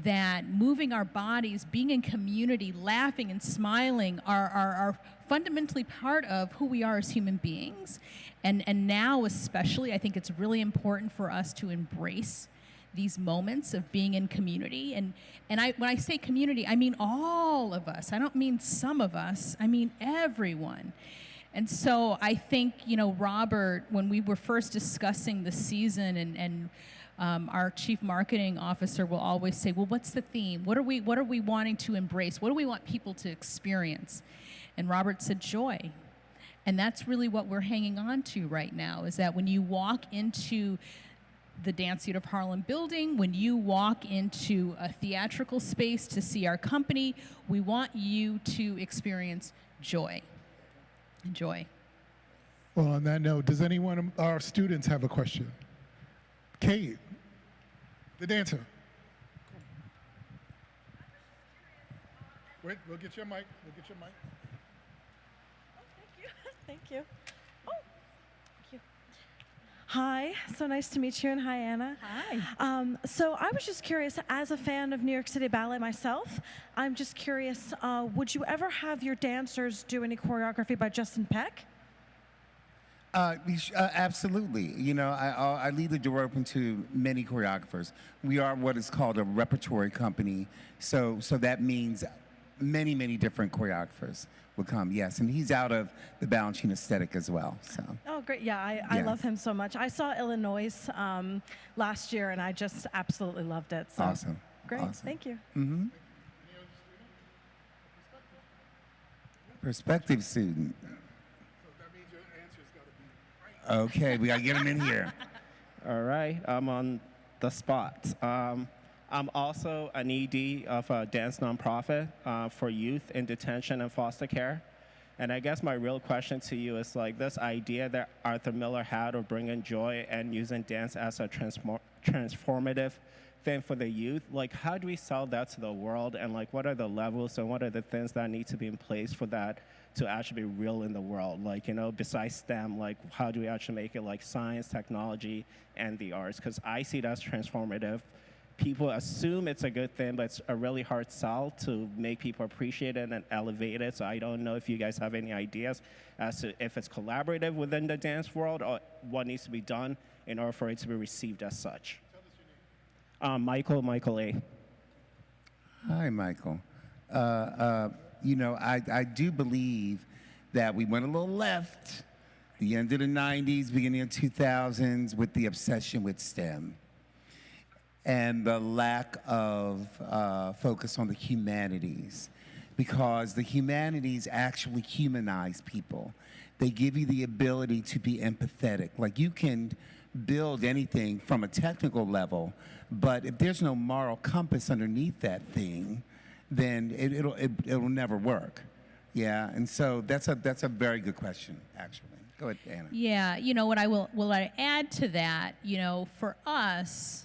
that moving our bodies, being in community, laughing and smiling are fundamentally part of who we are as human beings. And now especially, I think it's really important for us to embrace these moments of being in community. And when I say community, I mean all of us. I don't mean some of us. I mean everyone. And so I think, Robert, when we were first discussing the season and our chief marketing officer will always say, well, what's the theme? What are we wanting to embrace? What do we want people to experience? And Robert said joy. And that's really what we're hanging on to right now, is that when you walk into the Dance Theatre of Harlem building, when you walk into a theatrical space to see our company, we want you to experience joy. Joy. Well, on that note, does anyone of our students have a question? Kate, the dancer. Wait, we'll get your mic. Thank you. Oh, thank you. Hi, so nice to meet you, and hi, Anna. Hi. So I was just curious, as a fan of New York City Ballet myself, I'm just curious, would you ever have your dancers do any choreography by Justin Peck? Absolutely. I leave the door open to many choreographers. We are what is called a repertory company, so that means many, many different choreographers will come, yes. And he's out of the Balanchine aesthetic as well. So. Oh, great. Yeah, I love him so much. I saw Illinois last year, and I just absolutely loved it. So. Awesome. Great. Awesome. Thank you. Mm-hmm. Perspective student. Okay, we got to get him in here. All right, I'm on the spot. I'm also an ED of a dance nonprofit for youth in detention and foster care. And I guess my real question to you is this idea that Arthur Miller had of bringing joy and using dance as a transformative thing for the youth. How do we sell that to the world? And what are the levels and what are the things that need to be in place for that to actually be real in the world? Besides STEM, how do we actually make it science, technology, and the arts? Because I see that as transformative. People assume it's a good thing, but it's a really hard sell to make people appreciate it and elevate it. So I don't know if you guys have any ideas as to if it's collaborative within the dance world or what needs to be done in order for it to be received as such. Michael A. Hi, Michael. I do believe that we went a little left the end of the 90s, beginning of 2000s with the obsession with STEM and the lack of focus on the humanities, because the humanities actually humanize people. They give you the ability to be empathetic. You can build anything from a technical level, but if there's no moral compass underneath that thing, then it'll never work. Yeah, and so that's a very good question, actually. Go ahead, Anna. Yeah, what I add to that, for us,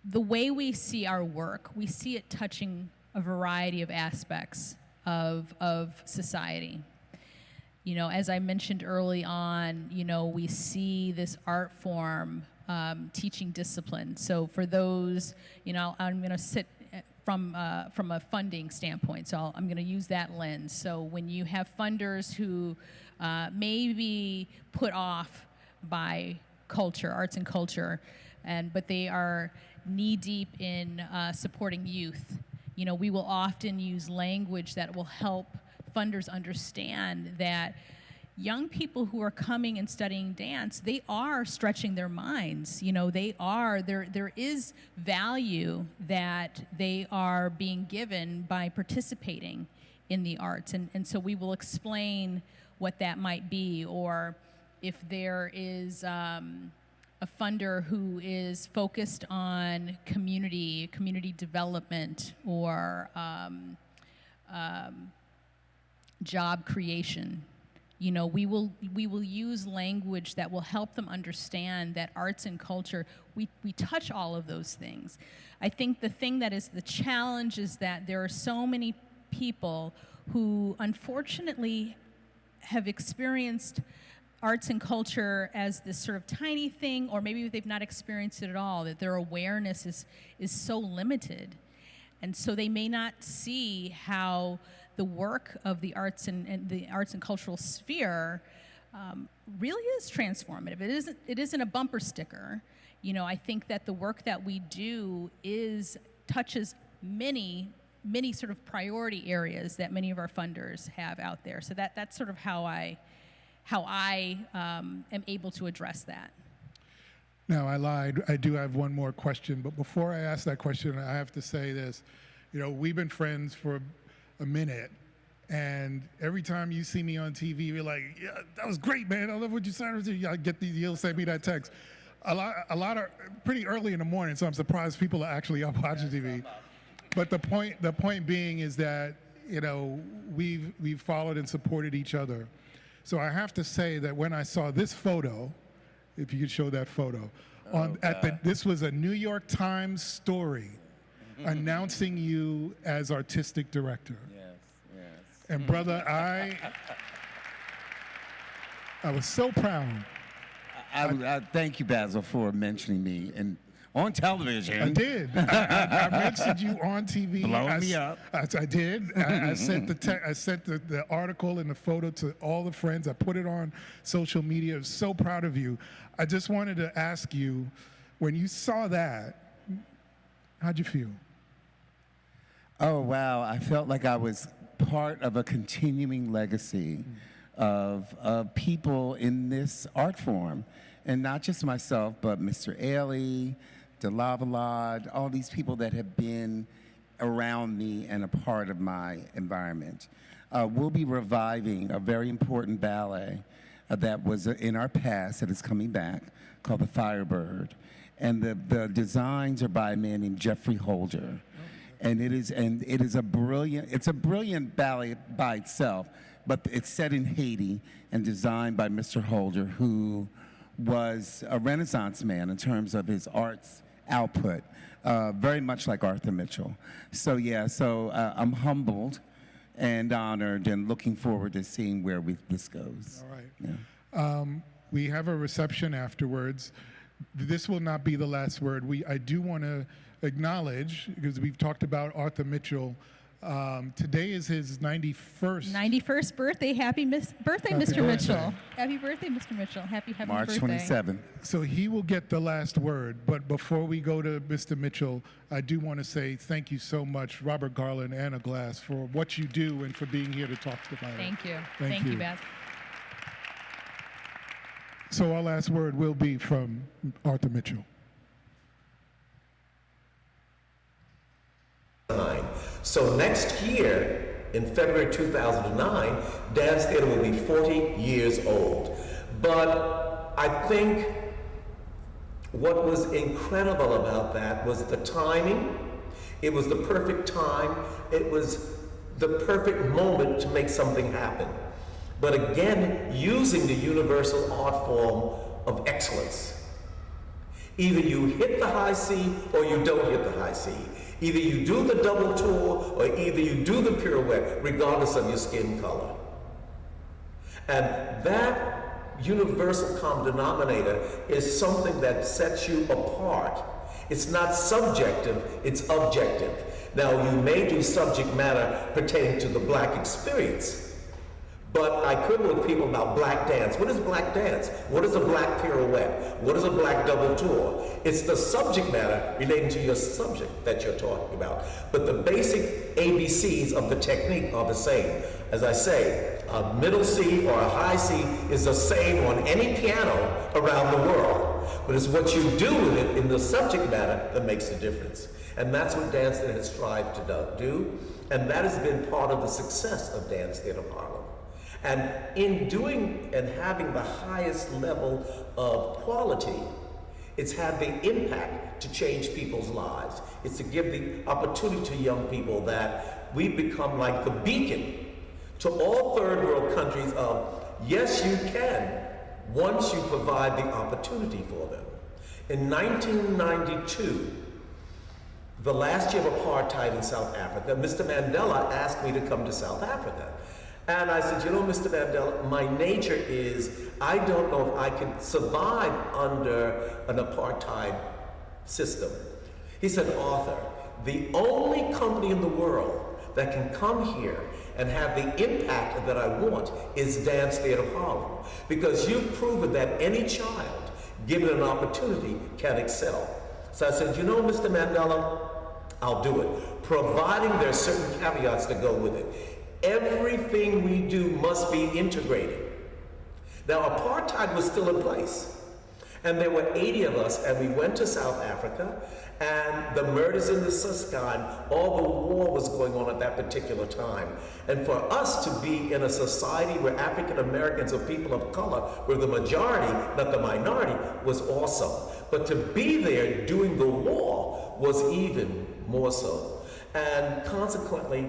the way we see our work, we see it touching a variety of aspects of society. As I mentioned early on, we see this art form teaching discipline. So for those, I'm going to sit from a funding standpoint, so I'm going to use that lens. So when you have funders who may be put off by culture, arts and culture, but they are knee-deep in supporting youth, we will often use language that will help funders understand that young people who are coming and studying dance, they are stretching their minds. There is value that they are being given by participating in the arts. And so we will explain what that might be, or if there is a funder who is focused on community development, or job creation. We will use language that will help them understand that arts and culture, we touch all of those things. I think the thing that is the challenge is that there are so many people who unfortunately have experienced arts and culture as this sort of tiny thing, or maybe they've not experienced it at all, that their awareness is so limited. And so they may not see how the work of the arts and the arts and cultural sphere really is transformative. It isn't a bumper sticker. I think that the work that we do touches many sort of priority areas that many of our funders have out there. So that's sort of how I am able to address that. Now, I lied. I do have one more question, but before I ask that question, I have to say this. We've been friends for a minute, and every time you see me on TV, you're like, "Yeah, that was great, man. I love what you said." You'll send me that text. A lot of pretty early in the morning, so I'm surprised people are actually up watching TV. But the point being is that we've followed and supported each other. So I have to say that when I saw this photo, if you could show that photo, this was a New York Times story announcing you as artistic director. Yes. And brother, I was so proud. I thank you, Basil, for mentioning me and on television. I did. I mentioned you on TV. Blowing me up. I did. I sent the article and the photo to all the friends. I put it on social media. I was so proud of you. I just wanted to ask you, when you saw that, how'd you feel? Oh, wow. I felt like I was part of a continuing legacy of people in this art form. And not just myself, but Mr. Ailey, DeLavalade, all these people that have been around me and a part of my environment. We'll be reviving a very important ballet that was in our past that is coming back, called The Firebird. And the designs are by a man named Jeffrey Holder. And it is a brilliant ballet by itself, but it's set in Haiti and designed by Mr. Holder, who was a Renaissance man in terms of his arts output, very much like Arthur Mitchell. So I'm humbled and honored and looking forward to seeing where this goes. All right. Yeah. We have a reception afterwards. This will not be the last word. I do want to acknowledge, because we've talked about Arthur Mitchell, today is his 91st birthday. Happy birthday, Mr. Mitchell. Happy birthday, Mr. Mitchell. Happy March birthday. 27th. So he will get the last word. But before we go to Mr. Mitchell, I do want to say thank you so much, Robert Garland, Anna Glass, for what you do and for being here to talk about it. Thank you. Thank you, Basil. So our last word will be from Arthur Mitchell. So next year, in February 2009, Dance Theatre will be 40 years old. But I think what was incredible about that was the timing. It was the perfect time. It was the perfect moment to make something happen. But again, using the universal art form of excellence. Either you hit the high C or you don't hit the high C. Either you do the double tour or either you do the pirouette, regardless of your skin color. And that universal common denominator is something that sets you apart. It's not subjective, it's objective. Now, you may do subject matter pertaining to the black experience, but I quibble with people about black dance. What is black dance? What is a black pirouette? What is a black double tour? It's the subject matter relating to your subject that you're talking about. But the basic ABCs of the technique are the same. As I say, a middle C or a high C is the same on any piano around the world. But it's what you do with it in the subject matter that makes the difference. And that's what Dance Theatre has strived to do. And that has been part of the success of Dance Theatre of Harlem. And in doing and having the highest level of quality, it's had the impact to change people's lives. It's to give the opportunity to young people that we become like the beacon to all third world countries of, yes, you can, once you provide the opportunity for them. In 1992, the last year of apartheid in South Africa, Mr. Mandela asked me to come to South Africa. And I said, you know, Mr. Mandela, my nature is, I don't know if I can survive under an apartheid system. He said, Arthur, the only company in the world that can come here and have the impact that I want is Dance Theatre of Harlem. Because you've proven that any child, given an opportunity, can excel. So I said, you know, Mr. Mandela, I'll do it, providing there's certain caveats that go with it. Everything we do must be integrated. Now, apartheid was still in place. And there were 80 of us, and we went to South Africa, and the murders in the Suskine, all the war was going on at that particular time. And for us to be in a society where African Americans or people of color were the majority, not the minority, was awesome. But to be there doing the war was even more so. And consequently,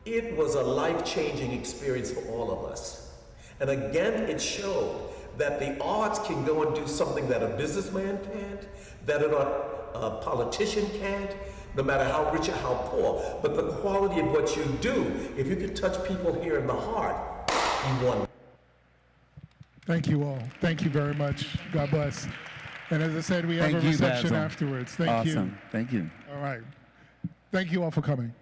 it was a life-changing experience for all of us. And again, it showed that the arts can go and do something that a businessman can't, that a politician can't, no matter how rich or how poor. But the quality of what you do, if you can touch people here in the heart, you won. Thank you all. Thank you very much. God bless. And as I said, we have a reception afterwards. Thank you. Awesome. Thank you. All right. Thank you all for coming.